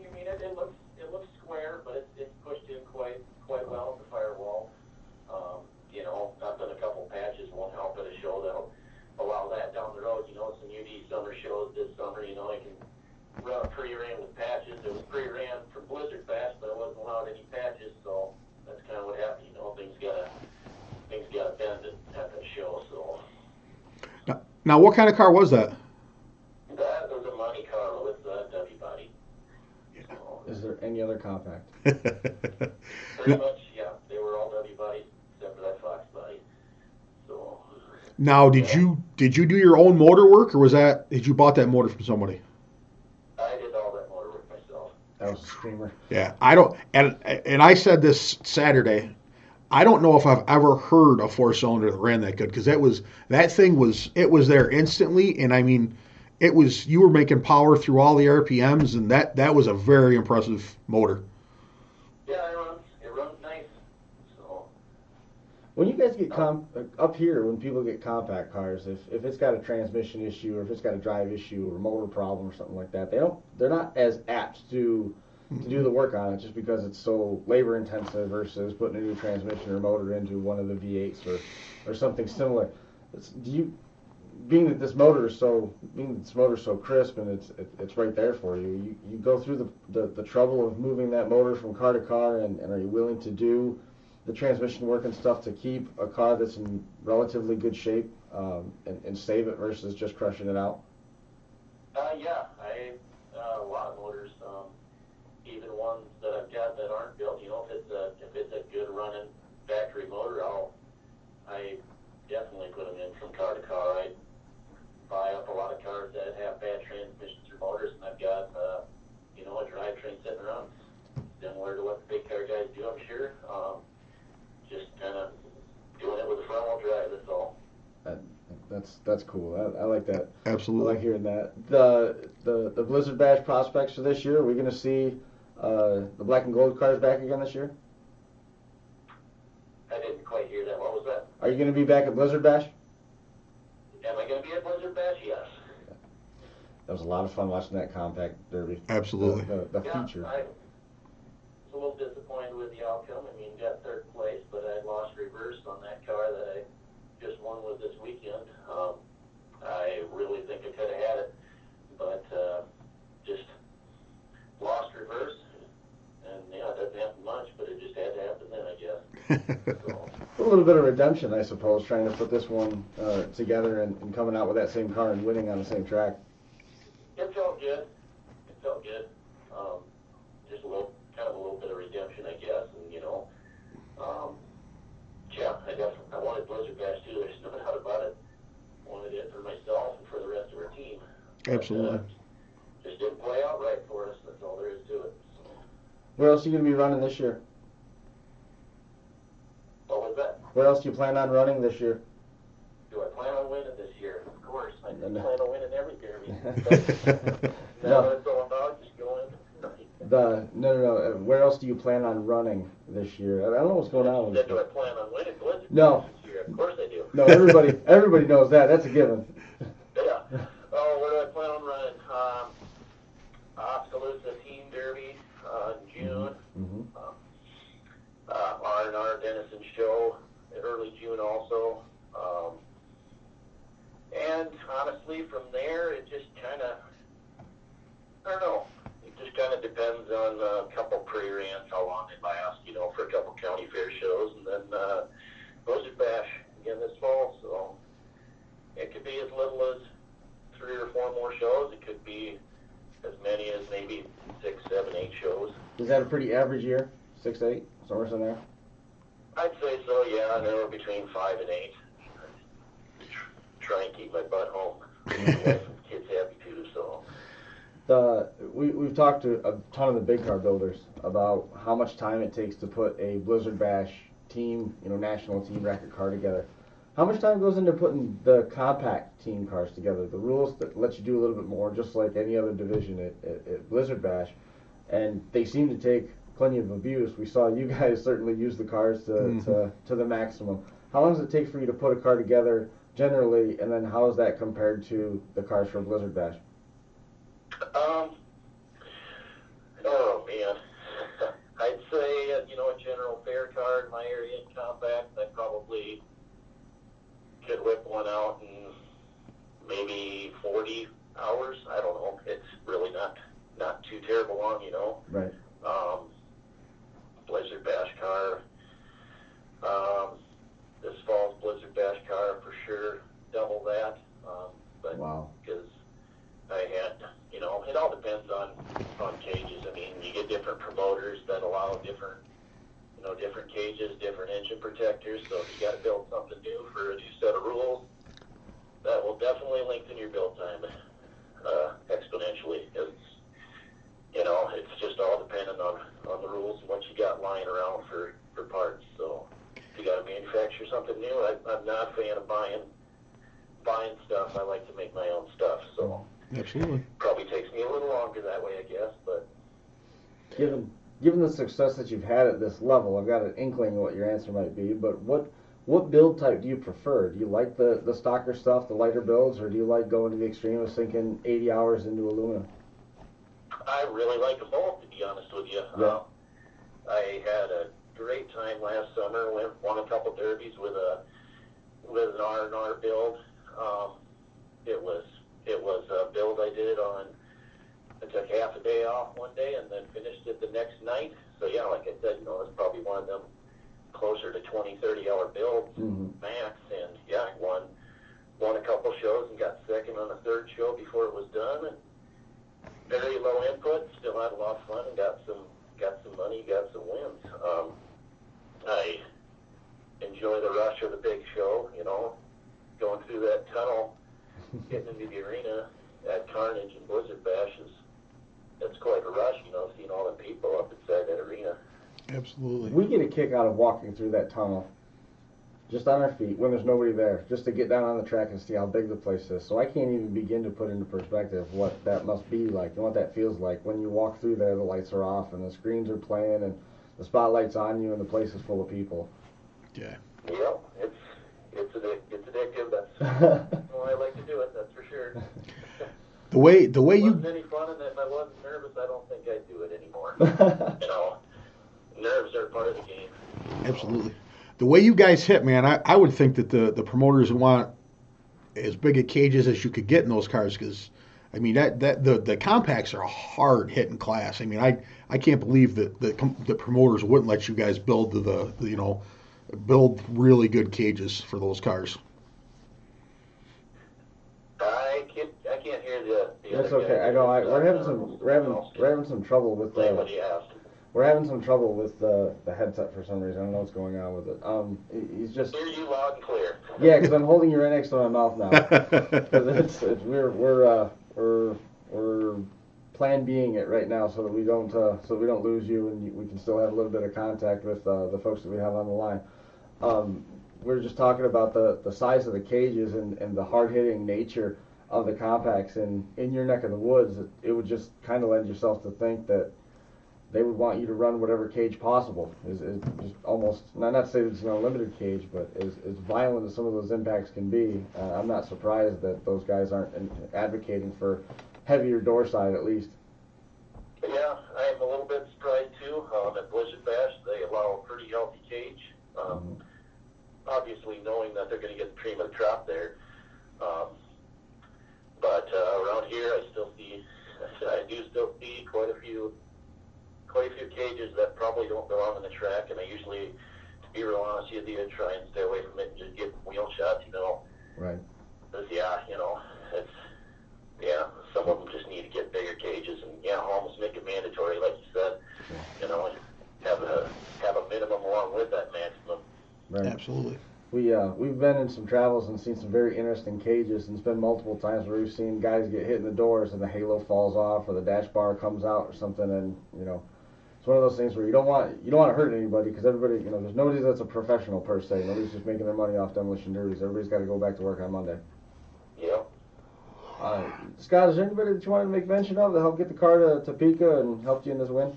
looks square, but it's pushed in quite well at the firewall. I've done a couple patches, won't help at a show that'll allow that down the road. Some UD summer shows this summer, I can run a pre-ran with patches. It was pre-ran for Blizzard Bash, but I wasn't allowed any patches, so that's kind of what happened. Things got bend at the show. So. Now, what kind of car was that? That was a Monte Carlo with a W body. Yeah. So, Is there any other compact? pretty much, yeah. They were all W bodies except for that Fox body. So. Now, did you do your own motor work, or did you bought that motor from somebody? I did all that motor work myself. That was a screamer. Yeah, I don't, and I said this Saturday. I don't know if I've ever heard a 4-cylinder that ran that good because that thing was there instantly, and I mean, you were making power through all the RPMs, and that was a very impressive motor. Yeah, it runs nice. So. When you guys get up here, when people get compact cars, if it's got a transmission issue or if it's got a drive issue or a motor problem or something like that, they're not as apt to do the work on it just because it's so labor intensive versus putting a new transmission or motor into one of the V8s or something similar. Being that this motor is so crisp and it's right there for you, you go through the trouble of moving that motor from car to car, and are you willing to do the transmission work and stuff to keep a car that's in relatively good shape and save it versus just crushing it out? Yeah, a lot of motors, even ones that I've got that aren't built. If it's a good running factory motor, I definitely put them in from car to car. I buy up a lot of cars that have bad transmissions or motors, and I've got a drivetrain sitting around similar to what the big car guys do, I'm sure. Just kind of doing it with a front wheel drive. That's all. That's cool. I like that. Absolutely. I like hearing that. The Blizzard Bash prospects for this year, are we going to see the black and gold cars back again this year? I didn't quite hear that. What was that? Are you going to be back at Blizzard Bash? Am I going to be at Blizzard Bash? Yes. That was a lot of fun watching that compact derby. Absolutely. The feature. I was a little disappointed with the outcome. I mean, got third place, but I lost reverse on that car that I just won with this weekend. I really think I could have had it, but just lost reverse. And yeah, it doesn't happen much, but it just had to happen then, I guess. So. A little bit of redemption, I suppose, trying to put this one together and coming out with that same car and winning on the same track. It felt good. Just a little bit of redemption, I guess, and yeah, I wanted Blizzard Bash too. There's no doubt about it. Wanted it for myself and for the rest of our team. Absolutely. But, just didn't play out right for us. That's all there is to it. So. Where else are you going to be running this year? What was that? Where else do you plan on running this year? Do I plan on winning this year? Of course. I plan on winning every derby. That's what it's all about. Just going. No. Where else do you plan on running this year? I don't know what's going on with Do I plan on winning Blizzard No. this year? Of course I do. No, everybody knows that. That's a given. Yeah. Oh, where do I plan on running? Oskaloosa Team Derby in June. Mm-hmm. R&R Denison Show in early June also. And honestly, from there, it just kind of, I don't know. It just kind of depends on a couple pre-rans, how long they last, for a couple county fair shows, and then Blizzard Bash again this fall, so it could be as little as 3 or 4 more shows. It could be as many as maybe 6, 7, 8 shows. Is that a pretty average year? 6, 8, somewhere in there? I'd say so, yeah. There were between 5 and 8. Try and keep my butt home. My wife and kids happy too, so. We've talked to a ton of the big car builders about how much time it takes to put a Blizzard Bash team, national team record car together. How much time goes into putting the compact team cars together? The rules that let you do a little bit more, just like any other division at Blizzard Bash, and they seem to take plenty of abuse. We saw you guys certainly use the cars to the maximum. How long does it take for you to put a car together generally, and then how is that compared to the cars for Blizzard Bash? Oh man, I'd say a general fair car in my area in compact, I probably could whip one out in maybe 40 hours. I don't know. It's really not too terrible long, Right. Blizzard Bash car. This fall's Blizzard Bash car for sure double that. But Wow. because I had, it all depends on cages. I mean, you get different promoters that allow different cages, different engine protectors. So if you got to build something new for a new set of rules, that will definitely lengthen your build time exponentially. It's just all dependent on the rules and what you got lying around for parts. So if you got to manufacture something new, I'm not a fan of buying stuff. I like to make my own stuff. So Absolutely. probably takes me a little longer that way, I guess. But Given the success that you've had at this level, I've got an inkling of what your answer might be, but what build type do you prefer? Do you like the stocker stuff, the lighter builds, or do you like going to the extreme of sinking 80 hours into aluminum? I really like them both, to be honest with you. Yeah. I had a great time last summer. Won a couple derbies with an R&R build. It was a build I did on. I took half a day off one day and then finished it the next night. So yeah, like I said, it's probably one of them closer to 20, 30-hour builds max. And yeah, I won a couple shows and got second on a third show before it was done. And very low input, still had a lot of fun and got some money, got some wins. I enjoy the rush of the big show, going through that tunnel, getting into the arena at Carnage and Blizzard Bash that's quite a rush, seeing all the people up inside that arena. Absolutely. We get a kick out of walking through that tunnel just on our feet when there's nobody there, just to get down on the track and see how big the place is. So I can't even begin to put into perspective what that must be like and what that feels like when you walk through there, the lights are off and the screens are playing and the spotlight's on you and the place is full of people. Yeah. Yep, it's addictive. That's why I like to do it, that's for sure. The way It you wasn't any fun, and if I wasn't nervous, I don't think I'd do it anymore. Nerves are part of the game. Absolutely. The way you guys hit, man, I would think that the promoters want as big a cages as you could get in those cars because, I mean, the compacts are a hard hitting class. I mean, I can't believe that the promoters wouldn't let you guys build build really good cages for those cars. I can't hear the That's other okay. guy. I know. We're having some trouble with What he asked. we're having some trouble with the headset for some reason. I don't know what's going on with it. He's just Hear you loud and clear. yeah, because I'm holding you right next to my mouth now. Because we're plan Bing it right now so that we don't lose you and we can still have a little bit of contact with the folks that we have on the line. We're just talking about the size of the cages and the hard hitting nature of the compacts, and in your neck of the woods, it would just kind of lend yourself to think that they would want you to run whatever cage possible. Is just almost not to say that it's an unlimited cage, but as violent as some of those impacts can be, I'm not surprised that those guys aren't advocating for heavier door side at least. Yeah, I am a little bit surprised too. At Blizzard Bash, they allow a pretty healthy cage. Obviously, knowing that they're going to get the cream of the crop there. But around here, I do still see quite a few cages that probably don't belong on the track, and I usually be real honest with you, try and stay away from it and just get wheel shots, you know. Right. Because, yeah, you know, some of them just need to get bigger cages and, almost make it mandatory, like you said, you know, and have a minimum along with that maximum. Right. Absolutely. We've been in some travels and seen some very interesting cages, and it's been multiple times where we've seen guys get hit in the doors and the halo falls off or the dash bar comes out or something, and, you know, it's one of those things where you don't want to hurt anybody, because everybody, you know, there's nobody that's a professional per se. Nobody's just making their money off demolition derbies. Everybody's got to go back to work on Monday. Yep. Scott, is there anybody that you wanted to make mention of to help get the car to Topeka and helped you in this win?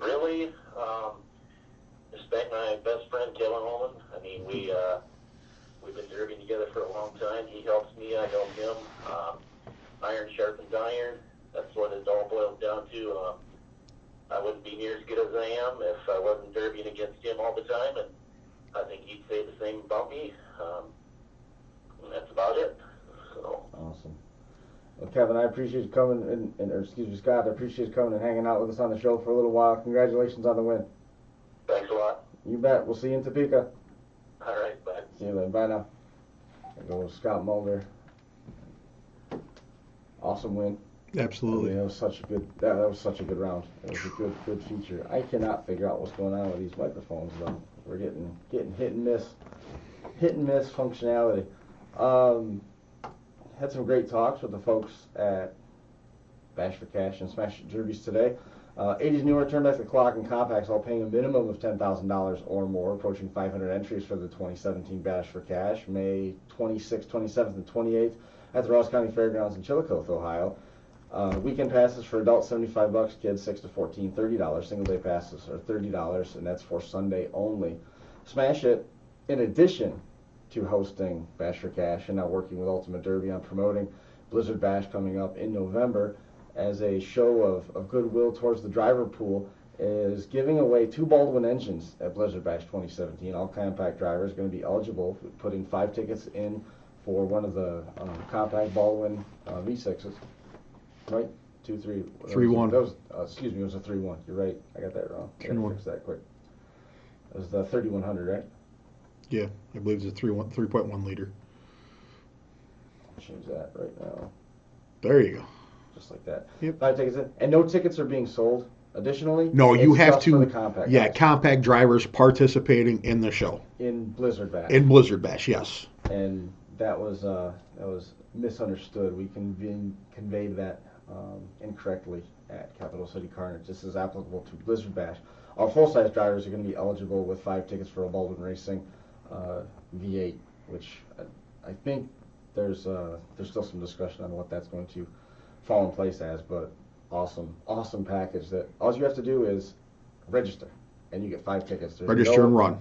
Really, respect my best friend Kevin Holman. I mean, we've been derbying together for a long time. He helps me, I help him. Iron sharpens iron. That's what it all boils down to. I wouldn't be near as good as I am if I wasn't derbying against him all the time, and I think he'd say the same about me. And that's about it. So. Awesome. Well, Kevin, I appreciate you coming, Scott, I appreciate you coming and hanging out with us on the show for a little while. Congratulations on the win. Thanks a lot. You bet. We'll see you in Topeka. All right, bye. See you then. Bye now. There goes Scott Mulder. Awesome win. Absolutely. I mean, that was such a good round. It was a good feature. I cannot figure out what's going on with these microphones though. We're getting hit and miss functionality. Had some great talks with the folks at Bash for Cash and Smash Derbies today. 80s newer turned back the clock and compacts all paying a minimum of $10,000 or more, approaching 500 entries for the 2017 Bash for Cash, May 26th, 27th, and 28th at the Ross County Fairgrounds in Chillicothe, Ohio. Weekend passes for adults $75, kids 6 to 14, $30. Single day passes are $30, and that's for Sunday only. Smash It, in addition to hosting Bash for Cash and now working with Ultimate Derby on promoting Blizzard Bash coming up in November as a show of goodwill towards the driver pool, is giving away 2 Baldwin engines at Blizzard Bash 2017. All compact drivers are going to be eligible, putting 5 tickets in for one of the compact Baldwin V6s. Right? 2-3. 3-1. That was, excuse me, it was a 3-1. You're right. I got that wrong. I got to fix that quick. It was the 3100, right? Yeah, I believe it's a 3.1 liter. Change that right now. There you go. Just like that. Yep. 5 tickets in. And no tickets are being sold. Additionally, No, you it's have just to. for the compact Yeah, guys. compact drivers participating in the show. In Blizzard Bash. In Blizzard Bash, yes. And that was misunderstood. We conveyed that incorrectly at Capital City Carnage. This is applicable to Blizzard Bash. Our full-size drivers are going to be eligible with 5 tickets for a Baldwin Racing V8, which I think there's still some discussion on what that's going to fall in place as, but awesome package that all you have to do is register, and you get 5 tickets. There's Register and run.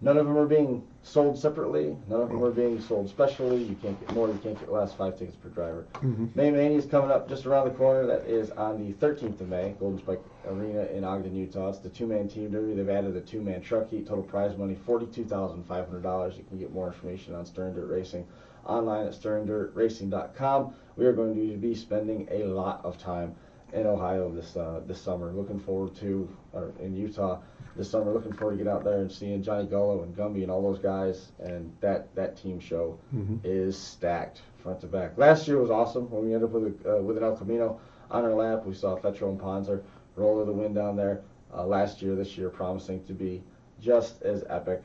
None of them are being sold separately. None of them are being sold specially. You can't get more. You can't get less. 5 tickets per driver. Mm-hmm. May Mania is coming up just around the corner. That is on the 13th of May, Golden Spike Arena in Ogden, Utah. It's the 2-man team derby. They've added a 2-man truck heat. Total prize money $42,500. You can get more information on Stern Dirt Racing online at sterndirtracing.com. We are going to be spending a lot of time in Ohio this summer. Looking forward to, or in Utah this summer. Looking forward to get out there and seeing Johnny Gullo and Gumby and all those guys. And that team show is stacked front to back. Last year was awesome when we ended up with an El Camino on our lap. We saw Fetro and Ponzer roll to the wind down there this year promising to be just as epic.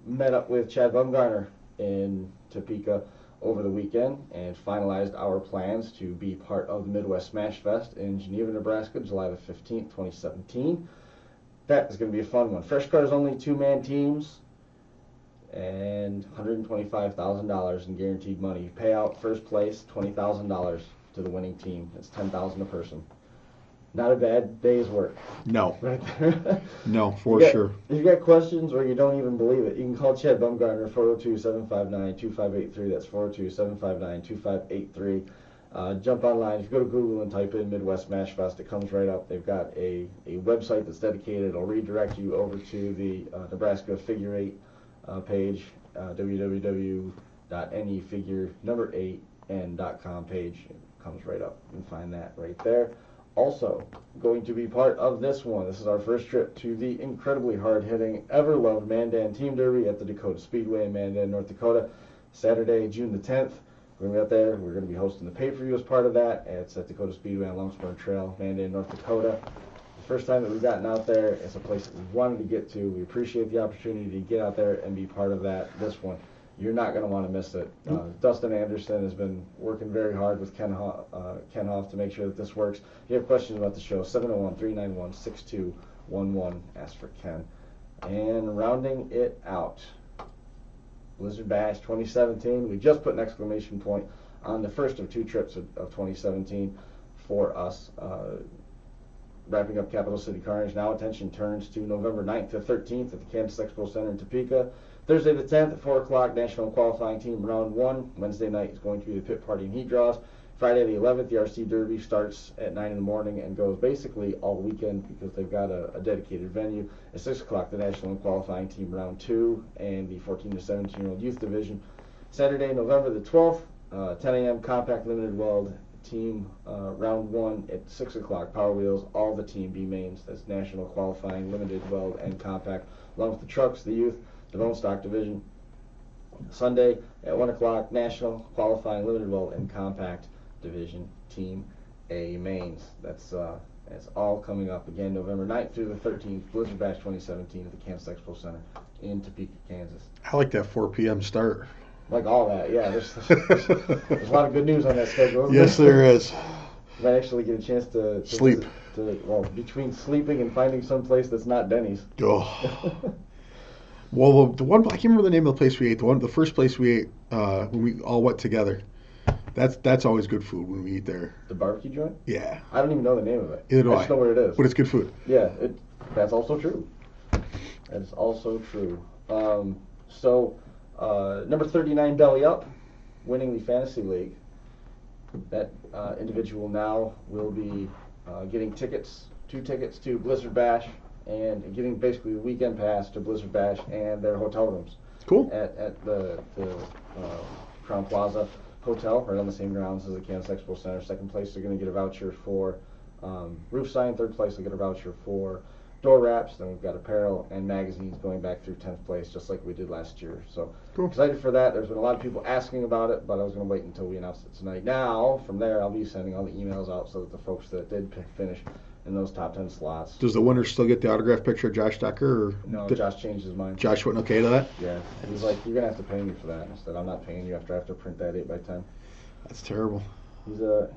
Met up with Chad Bumgarner in Topeka over the weekend and finalized our plans to be part of the Midwest Smash Fest in Geneva, Nebraska, July the 15th, 2017. That is going to be a fun one. Fresh Cars only 2-man teams and $125,000 in guaranteed money. Payout first place, $20,000 to the winning team. It's $10,000 a person. Not a bad day's work. No. Right there. No, for sure. If you got questions or you don't even believe it, you can call Chad Bumgarner, 402-759-2583. That's 402-759-2583. Jump online. If you go to Google and type in Midwest Smash Fest, it comes right up. They've got a website that's dedicated. It'll redirect you over to the Nebraska Figure 8 page, www.nefigure8n.com page. It comes right up. You can find that right there. Also, going to be part of this one. This is our first trip to the incredibly hard-hitting, ever-loved Mandan Team Derby at the Dakota Speedway in Mandan, North Dakota, Saturday, June the 10th. We're going to be out there. We're going to be hosting the pay-per-view as part of that. It's at Dakota Speedway on Longspur Trail, Mandan, North Dakota. The first time that we've gotten out there, it's a place that we wanted to get to. We appreciate the opportunity to get out there and be part of this one. You're not going to want to miss it. Dustin Anderson has been working very hard with Ken Hoff to make sure that this works. If you have questions about the show, 701-391-6211. Ask for Ken. And rounding it out, Blizzard Bash 2017. We just put an exclamation point on the first of 2 trips of 2017 for us. Wrapping up Capital City Carnage. Now attention turns to November 9th to 13th at the Kansas Expo Center in Topeka. Thursday the 10th at 4 o'clock, National Qualifying Team Round 1. Wednesday night is going to be the pit party and heat draws. Friday the 11th, the RC Derby starts at 9 in the morning and goes basically all weekend because they've got a dedicated venue. At 6 o'clock, the National Qualifying Team Round 2 and the 14 to 17-year-old youth division. Saturday, November the 12th, 10 a.m. Compact Limited Weld Team Round 1 at 6 o'clock. Power Wheels, all the Team B mains. That's National Qualifying, Limited Weld, and Compact, along with the trucks, the youth, the bone stock division. Sunday at 1 o'clock, National Qualifying, Limited Weld, and Compact Division Team A mains. That's all coming up again November 9th through the 13th, Blizzard Bash 2017 at the Kansas Expo Center in Topeka, Kansas. I like that 4 p.m. start. Like all that, yeah. There's a lot of good news on that schedule. Yes, there is. You might actually get a chance to sleep. Between sleeping and finding some place that's not Denny's. Oh. Well, the one, I can't remember the name of the place we ate. The first place we ate when we all went together. That's always good food when we eat there. The barbecue joint? Yeah. I don't even know the name of it. Either do I just know where it is. But it's good food. Yeah, that's also true. That is also true. Number 39, Belly Up, winning the Fantasy League. That individual now will be getting 2 tickets to Blizzard Bash, and getting basically the weekend pass to Blizzard Bash and their hotel rooms. Cool. At the Crown Plaza Hotel, right on the same grounds as the Kansas Expo Center. Second place, they're going to get a voucher for roof sign. Third place, they'll get a voucher for door wraps. Then we've got apparel and magazines going back through 10th place, just like we did last year. So cool. Excited for that. There's been a lot of people asking about it, but I was going to wait until we announced it tonight. Now, from there, I'll be sending all the emails out so that the folks that did finish in those top 10 slots. Does the winner still get the autograph picture of Josh Decker? Or No, Josh changed his mind. Josh went okay to that? Yeah. He's like, you're going to have to pay me for that. I said, I'm not paying you after I have to print that 8x10. That's terrible. He's a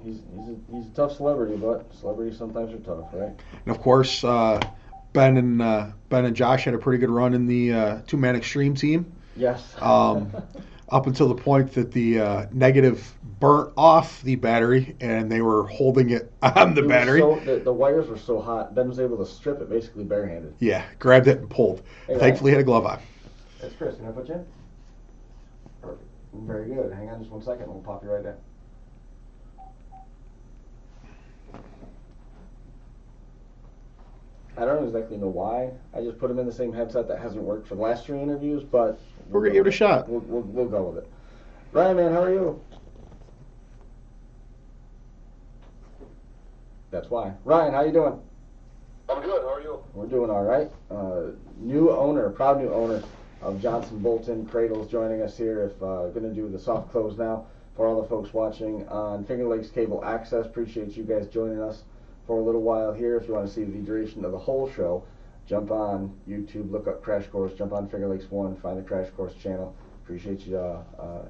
tough celebrity, but celebrities sometimes are tough, right? And of course, Ben and Josh had a pretty good run in the two-man extreme team. Yes. Up until the point that the negative burnt off the battery, and they were holding it on the battery. The wires were so hot, Ben was able to strip it basically barehanded. Yeah, grabbed it and pulled. Hey, Thankfully, had a glove on. That's Chris. Can I put you in? Perfect. Very good. Hang on just 1 second. We'll pop you right down. I don't exactly know why. I just put him in the same headset that hasn't worked for the last 3 interviews, but we're gonna give it a shot. We'll go with it. Ryan, man, how are you? That's why. Ryan, how you doing? I'm good. How are you? We're doing all right. Proud new owner of Johnson Bolt-In Cradles, joining us here. Going to do the soft close now for all the folks watching on Finger Lakes Cable Access. Appreciate you guys joining us for a little while here. If you want to see the duration of the whole show, jump on YouTube, look up Crash Course, jump on Finger Lakes 1, find the Crash Course channel. Appreciate you,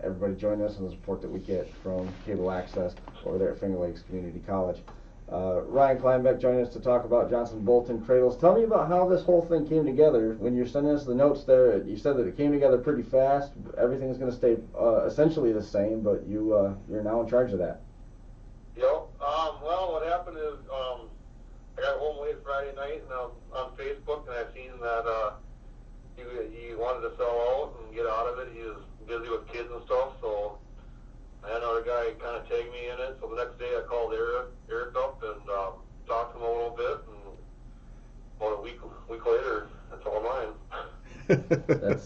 everybody joining us and the support that we get from Cable Access over there at Finger Lakes Community College. Ryan Kleinbeck joining us to talk about Johnson Bolt-In Cradles. Tell me about how this whole thing came together. When you're sending us the notes there, you said that it came together pretty fast. Everything's going to stay essentially the same, but you're now in charge of that. Yep. Well, what happened is I got home late Friday night, and I'm on Facebook, and I seen that he wanted to sell out and get out of it. He was busy with kids and stuff, so I had another guy kind of tag me in it. So the next day I called Eric up and talked to him a little bit, and about a week later, it's all mine. That's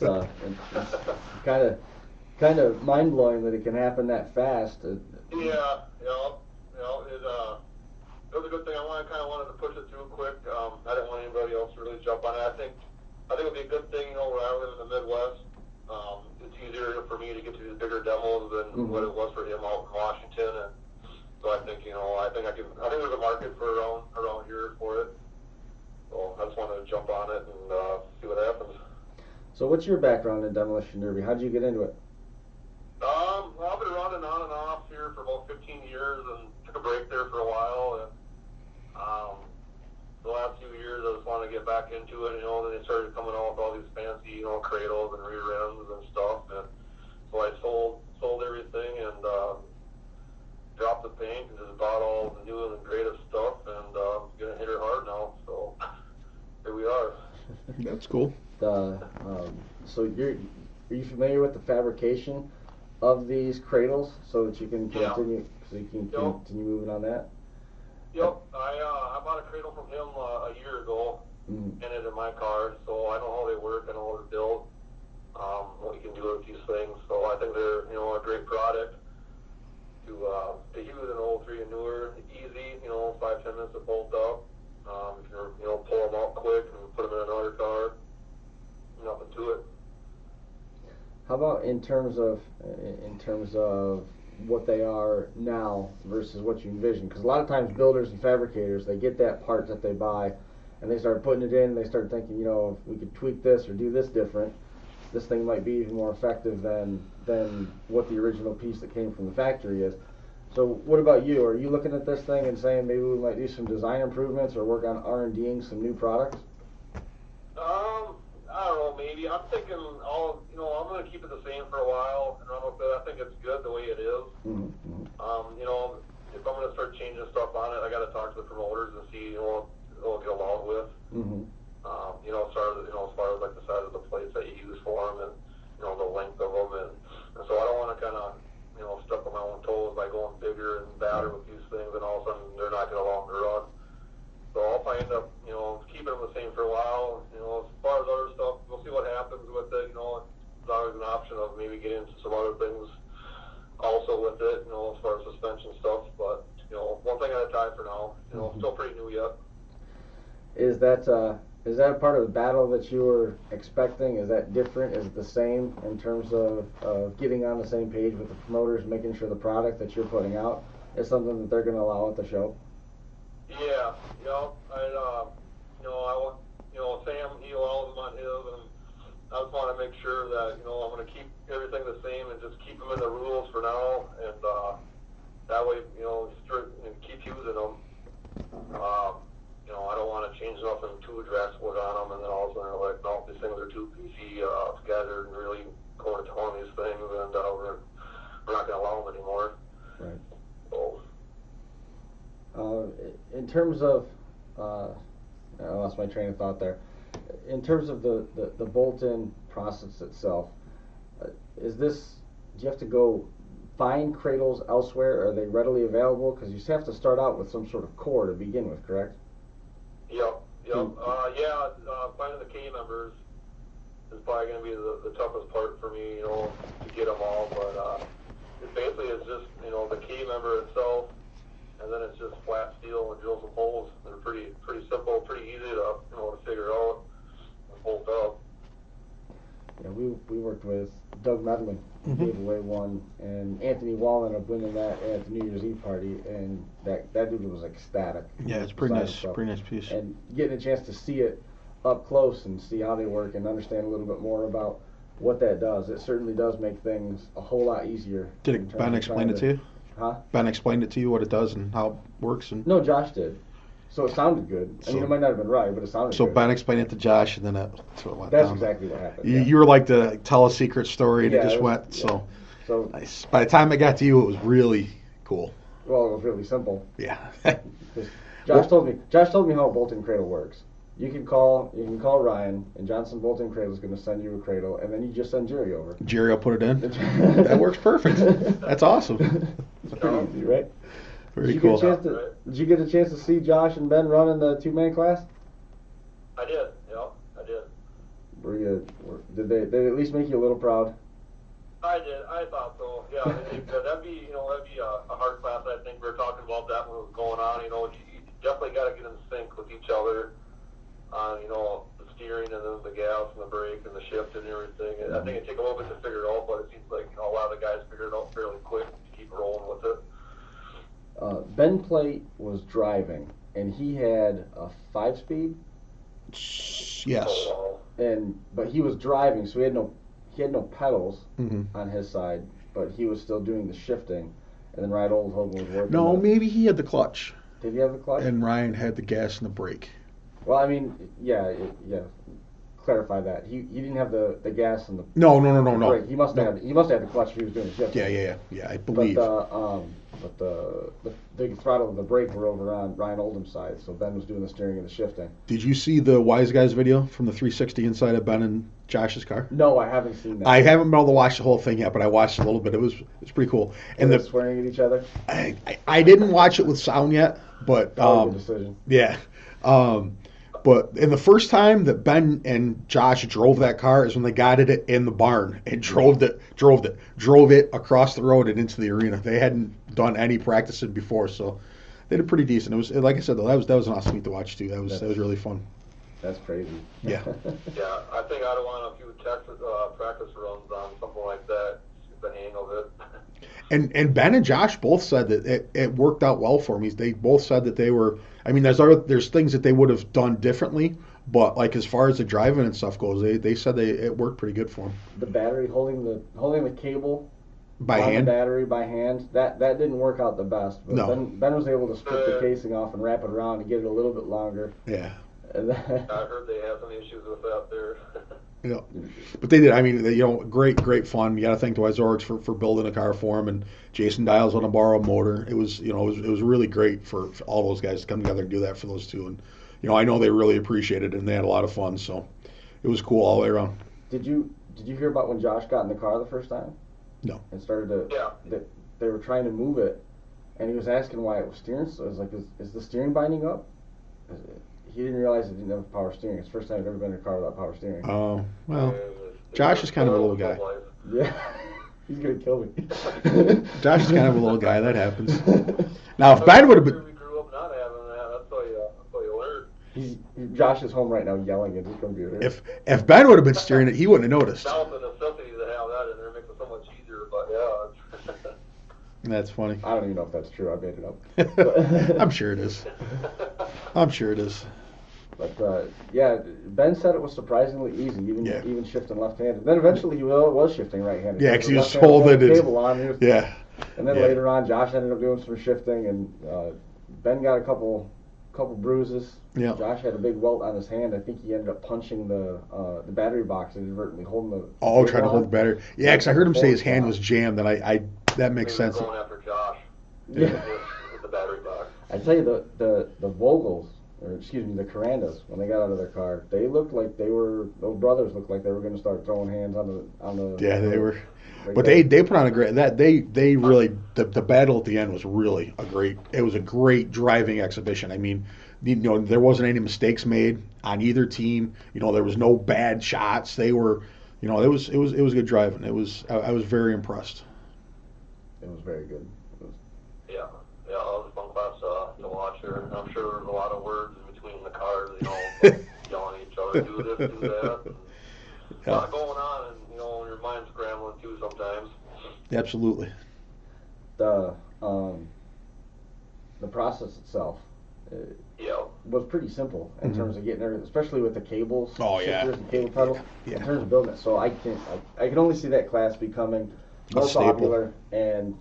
kind of mind blowing that it can happen that fast. It was a good thing. I kind of wanted to push it through quick. I didn't want anybody else to really jump on it. I think it would be a good thing, where I live in the Midwest. It's easier for me to get to these bigger demos than what it was for him out in Washington. And so I think, I think there's a market for around here for it. So I just wanted to jump on it and see what happens. So what's your background in demolition derby? How did you get into it? Well, I've been running on and off here for about 15 years and took a break there for a while. And the last few years I just wanted to get back into it. Then they started coming out with all these fancy, cradles and rear ends and stuff. And so I sold everything and dropped the paint and just bought all the new and greatest stuff and gonna hit her hard now. So here we are. That's cool. So are you familiar with the fabrication of these cradles so that you can continue continue moving on that? Yep, I bought a cradle from him a year ago and it in my car, so I know how they work, I know how they're built, what you can do with these things. So I think they're a great product to use an 03 and newer, easy, 5-10 minutes to bolt up. You can pull them out quick and put them in another car. Nothing to it. How about in terms of what they are now versus what you envision? Because a lot of times builders and fabricators, they get that part that they buy and they start putting it in, they start thinking, if we could tweak this or do this different, this thing might be even more effective than what the original piece that came from the factory is. So what about you? Are you looking at this thing and saying maybe we might do some design improvements or work on R&D'ing some new products? I don't know, maybe. I'm thinking I'm going to keep it the same for a while and run with it. I think it's good the way it is. If I'm going to start changing stuff on it, I got to talk to the promoters and see, what they'll get along with. As far as like the size of the plates that you use for them and, the length of them. And so I don't want to kind of, step on my own toes by going bigger and badder with these things and all of a sudden they're not going to long run. So I'll probably end up, keeping them the same for a while. As far as other stuff, we'll see what happens with it. There's always an option of maybe getting into some other things also with it, as far as suspension stuff. But, one thing at a time for now. Still pretty new yet. Is that a part of the battle that you were expecting? Is that different? Is it the same in terms of getting on the same page with the promoters, making sure the product that you're putting out is something that they're going to allow at the show? Yeah, I want, Sam, he allows them on his, and I just want to make sure that, I'm going to keep everything the same and just keep them in the rules for now, and that way, keep using them. I don't want to change nothing too drastic on them, and then all of a sudden they're like, no, these things are too beefy, together, and really going to town these things, and we're not going to allow them anymore. Right. So. In terms of, I lost my train of thought there. In terms of the bolt-in process itself, do you have to go find cradles elsewhere? Are they readily available? Because you have to start out with some sort of core to begin with, correct? Yep. Finding the K members is probably going to be the toughest part for me, to get them all. But it basically is just, the K member itself. And then it's just flat steel and drill some holes. They're pretty simple, pretty easy to to figure out and bolt up. Yeah, we worked with Doug Medlin, who gave away one, and Anthony Wall ended up winning that at the New Year's Eve party, and that dude was ecstatic. Yeah, it's pretty nice piece. And getting a chance to see it up close and see how they work and understand a little bit more about what that does, it certainly does make things a whole lot easier. Did Ben explain it to you? Huh? Ben explained it to you what it does and how it works? And no, Josh did. So it sounded good. I mean, it might not have been right, but it sounded good. So Ben explained it to Josh, and then that's what went down. That's exactly what happened. You were like to tell a secret story, and it just went. Yeah. So nice. By the time it got to you, it was really cool. Well, it was really simple. Yeah. Josh told me how a bolt-in cradle works. You can call Ryan, and Johnson Bolt-In Cradles is going to send you a cradle, and then you just send Jerry over. Jerry will put it in. That works perfect. That's awesome. It's pretty easy, right? Very cool. Did you get a chance to see Josh and Ben run in the two-man class? I did. Yeah, I did. Did they at least make you a little proud? I did. I thought so. Yeah, that'd be a hard class. I think we were talking about that when it was going on. definitely got to get in sync with each other on, the steering and then the gas and the brake and the shift and everything. And I think it takes a little bit to figure it out, but it seems like, a lot of the guys figured it out fairly quick to keep rolling with it. Ben Plate was driving, and he had a 5-speed. Yes. But he was driving, so he had no pedals Mm-hmm. on his side, but he was still doing the shifting. And then Ryan Oldhoven was working. No, maybe he had the clutch. Did he have the clutch? And Ryan had the gas and the brake. Well, I mean, yeah. Clarify that. He didn't have the gas and the No. brake. He must have the clutch if he was doing the shifting. Yeah, I believe. But the throttle and the brake were over on Ryan Oldham's side, so Ben was doing the steering and the shifting. Did you see the Wise Guys video from the 360 inside of Ben and Josh's car? No, I haven't seen that. I haven't been able to watch the whole thing yet, but I watched a little bit. It's pretty cool. And Were they swearing at each other? I didn't watch it with sound yet, but Good decision. yeah. But in the first time that Ben and Josh drove that car is when they got it in the barn and drove it across the road and into the arena. They hadn't done any practicing before, so they did pretty decent. It was, like I said, though, that was an awesome meet to watch too. That was really fun. That's crazy. Yeah. Yeah, I think I'd want a few practice runs on something like that, get the hang of it. And Ben and Josh both said that it worked out well for me. They both said that they were. I mean, there's things that they would have done differently, but like as far as the driving and stuff goes, they said it worked pretty good for them. The battery holding the cable by on hand. The battery by hand that didn't work out the best. But No. Ben was able to strip the casing off and wrap it around and get it a little bit longer. Yeah. I heard they have some issues with that there. Yeah, but they did. I mean, great fun. You got to thank the Wizorgs for building a car for him, and Jason Dials on a borrow motor. It was it was really great for all those guys to come together and do that for those two. And I know they really appreciated it, and they had a lot of fun. So it was cool all the way around. Did you hear about when Josh got in the car the first time? No. And started to. Yeah. They were trying to move it, and he was asking why it was steering. So I was like, is the steering binding up? He didn't realize it didn't have power steering. It's the first time I've ever been in a car without power steering. Oh, well, Josh is kind of a little guy. Yeah, he's going to kill me. Josh is kind of a little guy. That happens. Now, if Ben would have been... We grew up not having that. That's how you learn. Josh is home right now yelling at his computer. If Ben would have been steering it, he wouldn't have noticed. Now it's a necessity to have that in there. It makes it so much easier, but yeah. That's funny. I don't even know if that's true. I made it up. I'm sure it is. I'm sure it is. But Ben said it was surprisingly easy, even shifting left-handed. Then eventually he was shifting right-handed. Yeah, because he was holding it. Cable on. Yeah. And then later on, Josh ended up doing some shifting, and Ben got a couple bruises. Yeah. Josh had a big welt on his hand. I think he ended up punching the battery box inadvertently, holding the. Trying to hold the battery. Yeah, because I heard him say his hand was jammed, and I that makes sense. Going after Josh. Yeah. With the battery box. I tell you, the Vogels, or excuse me, the Carandas, when they got out of their car, they looked like those brothers looked like they were going to start throwing hands on the. Yeah, they were. But they put on a great they really the battle at the end was really a great driving exhibition. I mean, there wasn't any mistakes made on either team. There was no bad shots. They were, it was good driving. I was very impressed. It was very good. Yeah, it was a fun class to watch there. I'm sure there was a lot of words in between the cars, yelling at each other, do this, do that. A lot going on, and your mind's scrambling too sometimes. Absolutely. The process itself was pretty simple in terms of getting everything, especially with the cables, shifters and cable pedals. Yeah. In terms of building it, so I can only see that class becoming more popular and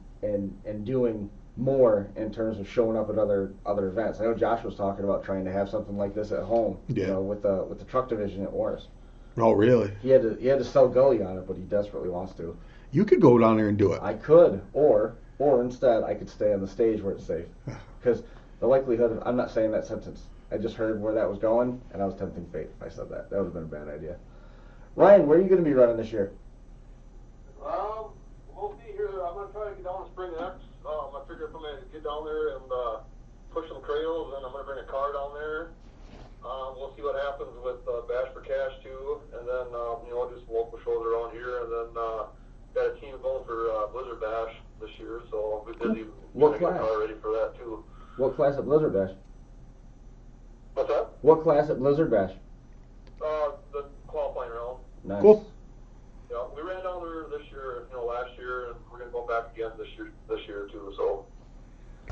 doing more in terms of showing up at other events. I know Josh was talking about trying to have something like this at home. With the truck division at Oris. Oh, really? He had to sell gully on it, but he desperately wants to. You could go down there and do it. I could, or instead I could stay on the stage where it's safe. Because the likelihood of, I'm not saying that sentence. I just heard where that was going, and I was tempting fate if I said that. That would have been a bad idea. Ryan, where are you going to be running this year? We'll see here. I'm going to try to get down to Spring X. I figure if I'm going to get down there and push some cradles, then I'm going to bring a car down there. We'll see what happens with Bash for Cash too, and then just local shows around here, and then got a team going for Blizzard Bash this year, so I'll be busy getting a car ready for that too. What class at Blizzard Bash? What class at Blizzard Bash? The qualifying round. Nice. Cool. Yeah, we ran down there this year, last year, and we're gonna go back again this year too. So.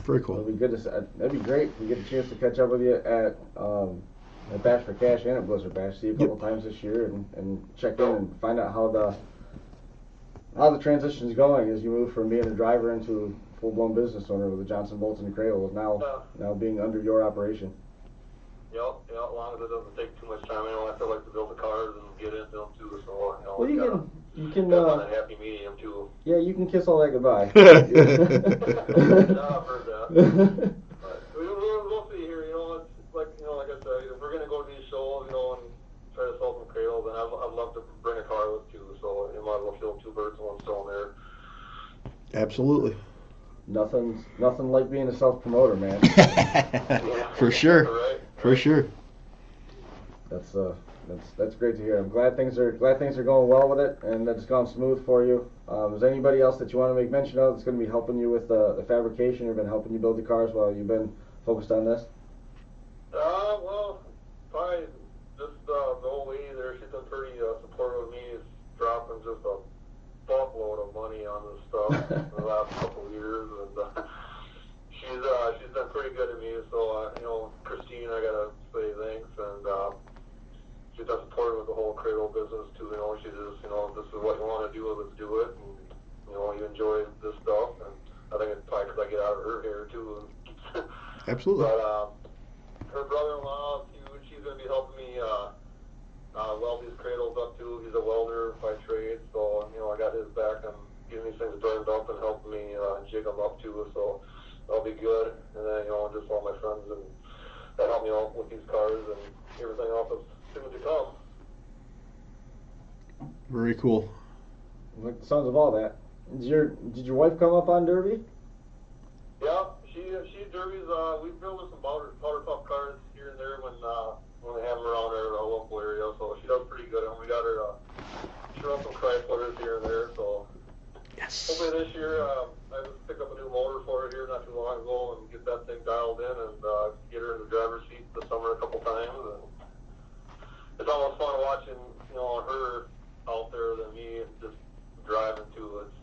Very cool. It'd be good to. That'd be great. We get a chance to catch up with you at Bash for Cash and at Blizzard Bash. See you a couple times this year and check in and find out how the transition is going as you move from being a driver into a full-blown business owner with the Johnson Bolt-In Cradles now being under your operation. Yep, as long as it doesn't take too much time. I still like to build the cars and get into them too. So well, you can find a happy medium too. Yeah, you can kiss all that goodbye. Yeah, I've heard that. But we'll see here. It's like like I said, if we're gonna go to these shows, and try to sell some cradles, and I'd love to bring a car with too. So you might as well kill two birds with one stone there. Absolutely. Nothing like being a self-promoter, man. Yeah. For sure. Right. For sure. That's great to hear. I'm glad things are going well with it, and that it's gone smooth for you. Is there anybody else that you want to make mention of that's going to be helping you with the fabrication or been helping you build the cars while you've been focused on this? Well, probably just the old lady there. She's been pretty supportive of me. Is dropping just a buttload of money on this stuff in the last couple of years, and she's been pretty good to me. So Christine, I gotta say thanks, and she's been supportive of the whole cradle business too. She just this is what you want to do, let's do it, and you enjoy this stuff, and I think it's probably because I get out of her hair too. Absolutely. But her brother-in-law is huge. She's going to be helping me weld these cradles up too. He's a welder by trade, so I got his back and getting these things burned up and helping me jig them up too. So that'll be good. And then just all my friends and that help me out with these cars and everything else that's soon to come. Very cool. Like the sounds of all that. Did your wife come up on Derby? Yeah, she derbies. We build her some powder puff cars here and there when they have them around our local area. So she does pretty good. And we got her. She runs some Chryslers here and there. So Yes. hopefully this year I just picked up a new motor for her here not too long ago and get that thing dialed in and get her in the driver's seat this summer a couple times. And it's almost fun watching her out there than me just driving too. It's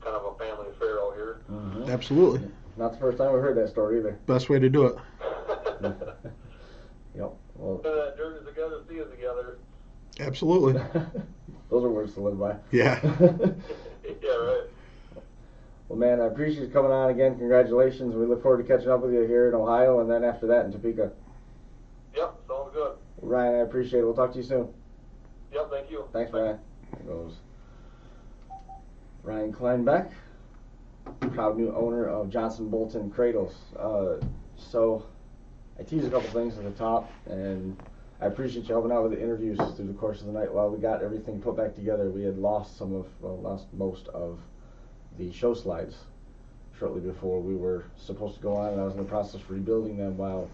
kind of a family affair out here. Mm-hmm. Absolutely. Not the first time we've heard that story either. Best way to do it. Yep. Well, Derby's together, see it together. Absolutely. those are words to live by. Yeah. Yeah, right. Well, man, I appreciate you coming on again. Congratulations. We look forward to catching up with you here in Ohio, and then after that in Topeka. Yep, sounds good. Ryan, I appreciate it. We'll talk to you soon. Yep, thank you. Thanks, Ryan. There goes Ryan Kleinbeck, proud new owner of Johnson Bolt-In Cradles. So I teased a couple things at the top, and I appreciate you helping out with the interviews through the course of the night while we got everything put back together. We had lost most of the show slides shortly before we were supposed to go on, and I was in the process of rebuilding them when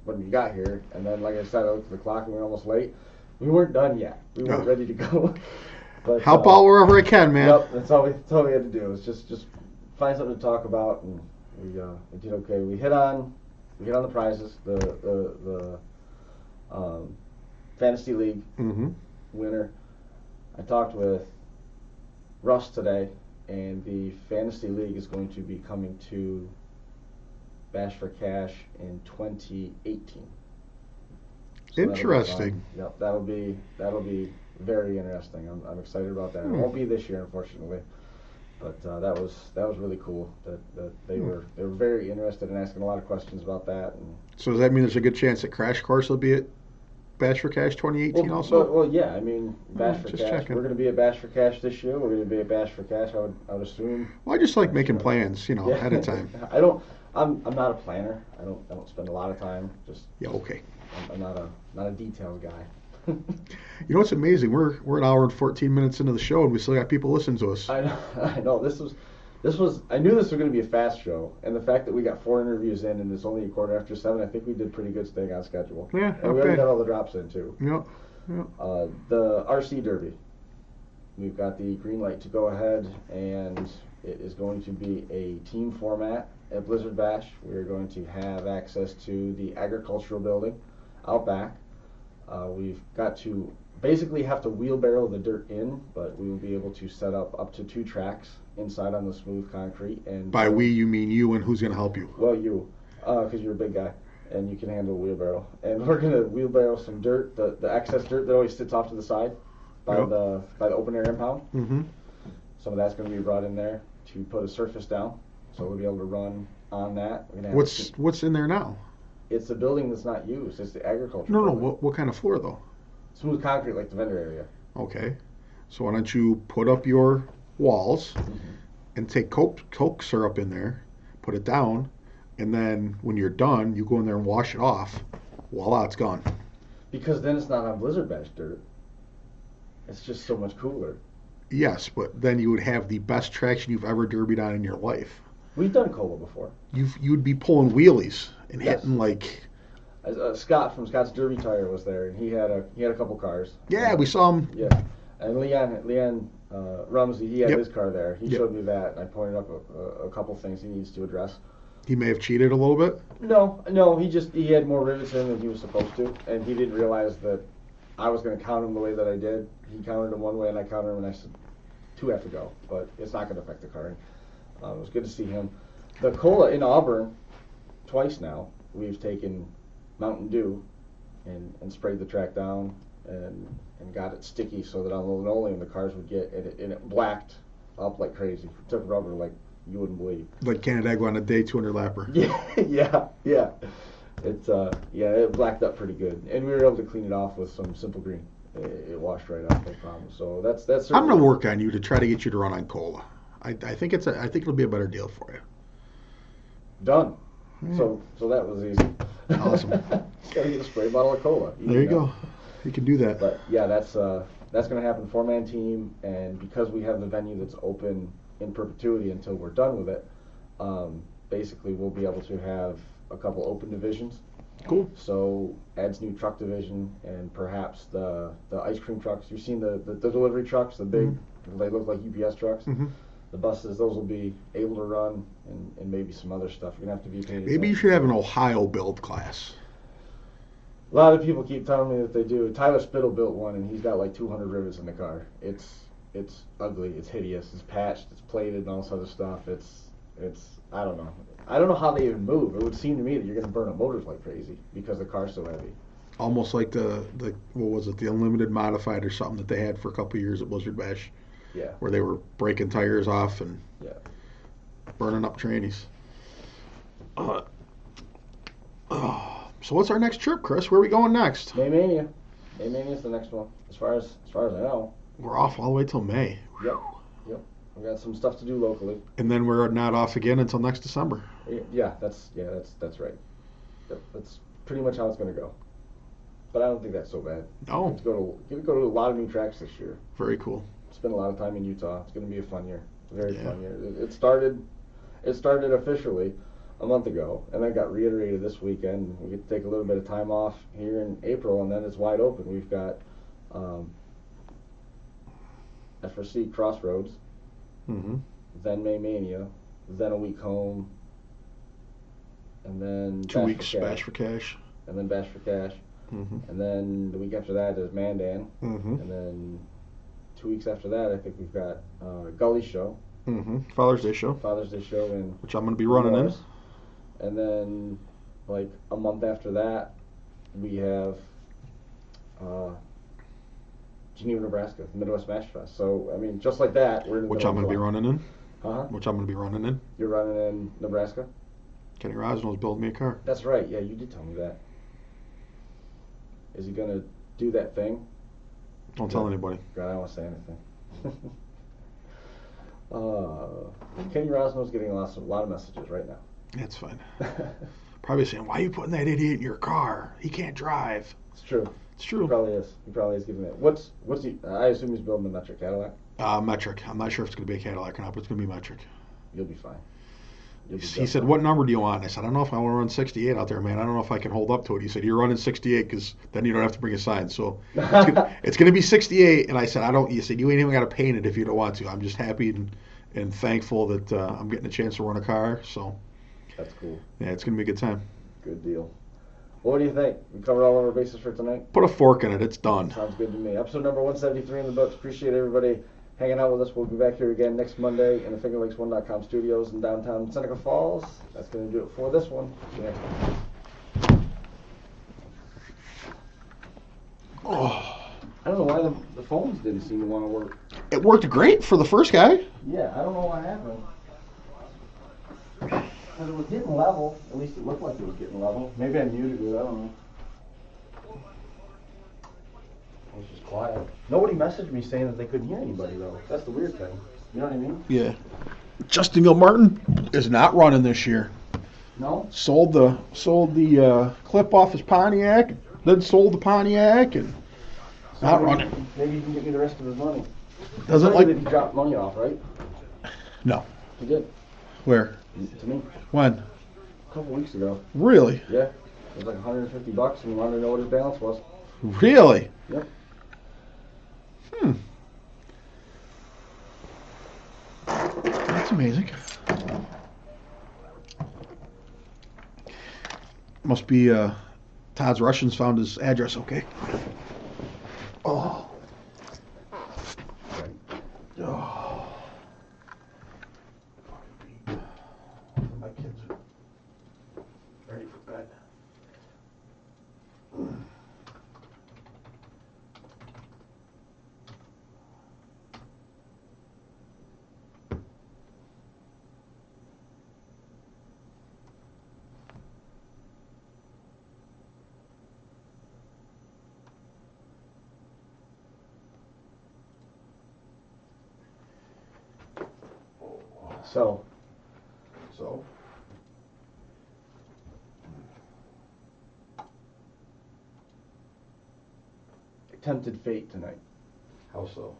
we got here. And then, like I said, I looked at the clock and we were almost late. We weren't done yet. We weren't ready to go. But help out wherever I can, man. Yep, that's all we had to do. Was just find something to talk about, and we did okay. We hit on the prizes. The Fantasy League winner. I talked with Russ today, and the Fantasy League is going to be coming to Bash for Cash in 2018. So Interesting. Yep, that'll be very interesting. I'm excited about that. It won't be this year, unfortunately, but that was really cool. That they were very interested in asking a lot of questions about that. And so does that mean there's a good chance that Crash Course will be at Bash for Cash 2018 also? Well, yeah. I mean, Bash for just Cash. checking. We're going to be at Bash for Cash this year. We're going to be at Bash for Cash. I would assume. Well, I just like making plans, ahead of time. I'm not a planner. I don't spend a lot of time. Yeah, okay. I'm not a details guy. You know what's amazing? We're an hour and 14 minutes into the show, and we still got people listening to us. I know. This was. I knew this was going to be a fast show, and the fact that we got 4 interviews in and it's only a quarter after 7, I think we did pretty good staying on schedule. Yeah, and we already got all the drops in too. Yep. The RC Derby. We've got the green light to go ahead, and It is going to be a team format at Blizzard Bash. We're going to have access to the agricultural building out back. We've got to basically have to wheelbarrow the dirt in, but we will be able to set up to 2 tracks inside on the smooth concrete. And By we, you mean you, and who's going to help you? well, you, because you're a big guy and you can handle a wheelbarrow. And we're going to wheelbarrow some dirt, the excess dirt that always sits off to the side by Yep. the open air impound. Mm-hmm. Some of that's going to be brought in there to put a surface down, so we'll be able to run on that. We're gonna have What's in there now? It's the building that's not used. It's the agriculture. No. building. What kind of floor though? Smooth concrete like the vendor area. Okay. So why don't you put up your walls and take Coke syrup in there, put it down, and then when you're done, you go in there and wash it off. Voila, it's gone. Because then it's not on Blizzard Bash dirt. It's just so much cooler. Yes, but then you would have the best traction you've ever derbied on in your life. We've done cola before. You'd be pulling wheelies and Yes. hitting like. Scott from Scott's Derby Tire was there, and he had a couple cars. Yeah, we saw him. Yeah, and Leon Rumsey, he had Yep. his car there. He Yep. showed me that, and I pointed up a couple things he needs to address. He may have cheated a little bit. No, he had more rivets in than he was supposed to, and he didn't realize that I was going to count him the way that I did. He counted him one way, and I counted him, and I said 2 have to go, but it's not going to affect the car. It was good to see him. The cola in Auburn, twice now, we've taken Mountain Dew and sprayed the track down and got it sticky so that on the linoleum the cars would get, and it blacked up like crazy. It took rubber like you wouldn't believe. Like Canandaigua on a day 200 lapper. Yeah. It blacked up pretty good, and we were able to clean it off with some Simple Green. It washed right off, no problem. So that's. I'm going to work on you to try to get you to run on cola. I think it'll be a better deal for you. Done. So that was easy. Awesome. Just gotta get a spray bottle of cola. There you go. You can do that. But yeah, that's gonna happen. 4-man team, and because we have the venue that's open in perpetuity until we're done with it, basically we'll be able to have a couple open divisions. Cool. So adds new truck division, and perhaps the ice cream trucks. You've seen the delivery trucks, the big, they look like UPS trucks. Mm-hmm. The buses, those will be able to run, and maybe some other stuff. You're gonna have to be paid. Maybe you should have an Ohio build class. A lot of people keep telling me that they do. Tyler Spittle built one, and he's got like 200 rivets in the car. It's ugly. It's hideous. It's patched. It's plated, and all this other stuff. It's I don't know. I don't know how they even move. It would seem to me that you're gonna burn up motors like crazy because the car's so heavy. Almost like the what was it, the Unlimited Modified or something that they had for a couple of years at Blizzard Bash. Yeah. Where they were breaking tires off and burning up trannies. So what's our next trip, Chris? Where are we going next? May Mania. May Mania is the next one. As far as I know. We're off all the way till May. Yep. We got some stuff to do locally. And then we're not off again until next December. Yeah, that's right. Yep, that's pretty much how it's going to go. But I don't think that's so bad. No. Get to go to a lot of new tracks this year. Very cool. Spend a lot of time in Utah. It's going to be a fun year. Very fun year. It started officially a month ago, and then got reiterated this weekend. We get to take a little bit of time off here in April, and then it's wide open. We've got FRC Crossroads, then May Mania, then a week home, and then 2 weeks Bash for Cash. And then Bash for Cash. And then the week after that is Mandan. And then 2 weeks after that, I think we've got Gully Show. Father's Day show. In which I'm going to be running in. And then, like a month after that, we have Geneva, Nebraska, the Midwest Smash Fest. So I mean, just like that, we're in the which I'm going to be running in. Which I'm going to be running in. You're running in Nebraska. Kenny Rosnell's building me a car. That's right. Yeah, you did tell me that. Is he going to do that thing? Don't tell anybody. God, I don't want to say anything. Kenny Rosnell's getting a lot of messages right now. That's fine. Probably saying, "Why are you putting that idiot in your car? He can't drive." It's true. It's true. He probably is giving it. What's he? I assume he's building a metric Cadillac. Metric. I'm not sure if it's going to be a Cadillac or not, but it's going to be metric. You'll be fine. He said, "What number do you want?" I said, "I don't know if I want to run 68 out there, man. I don't know if I can hold up to it." He said, "You're running 68 because then you don't have to bring a sign." So it's going to be 68. And I said, "I don't." He said, "You ain't even got to paint it if you don't want to. I'm just happy and thankful that I'm getting a chance to run a car. So That's cool. yeah, it's gonna be a good time. Good deal. Well, what do you think? We covered all of our bases for tonight? Put a fork in it. It's done. Sounds good to me. Episode number 173 in the books. Appreciate everybody hanging out with us. We'll be back here again next Monday in the FingerLakes1.com studios in downtown Seneca Falls. That's going to do it for this one. See you next time. Oh, I don't know why the phones didn't seem to want to work. it worked great for the first guy. Yeah, I don't know what happened. Because it was getting level. At least it looked like it was getting level. Maybe I muted it. I don't know. It was just quiet. Nobody messaged me saying that they couldn't hear anybody, though. That's the weird thing. You know what I mean? Yeah. Justin Martin is not running this year. No? Sold the clip off his Pontiac, then sold the Pontiac, and not running. Maybe he can get me the rest of his money. Doesn't He like. dropped money off, right? No. He did. Where? To me. When? A couple weeks ago. Really? Yeah. It was like $150 and he wanted to know what his balance was. Really? Yep. That's amazing. Must be Todd's Russians found his address okay. Oh. Oh. My kids are ready for bed. So. Tempted fate tonight. How so?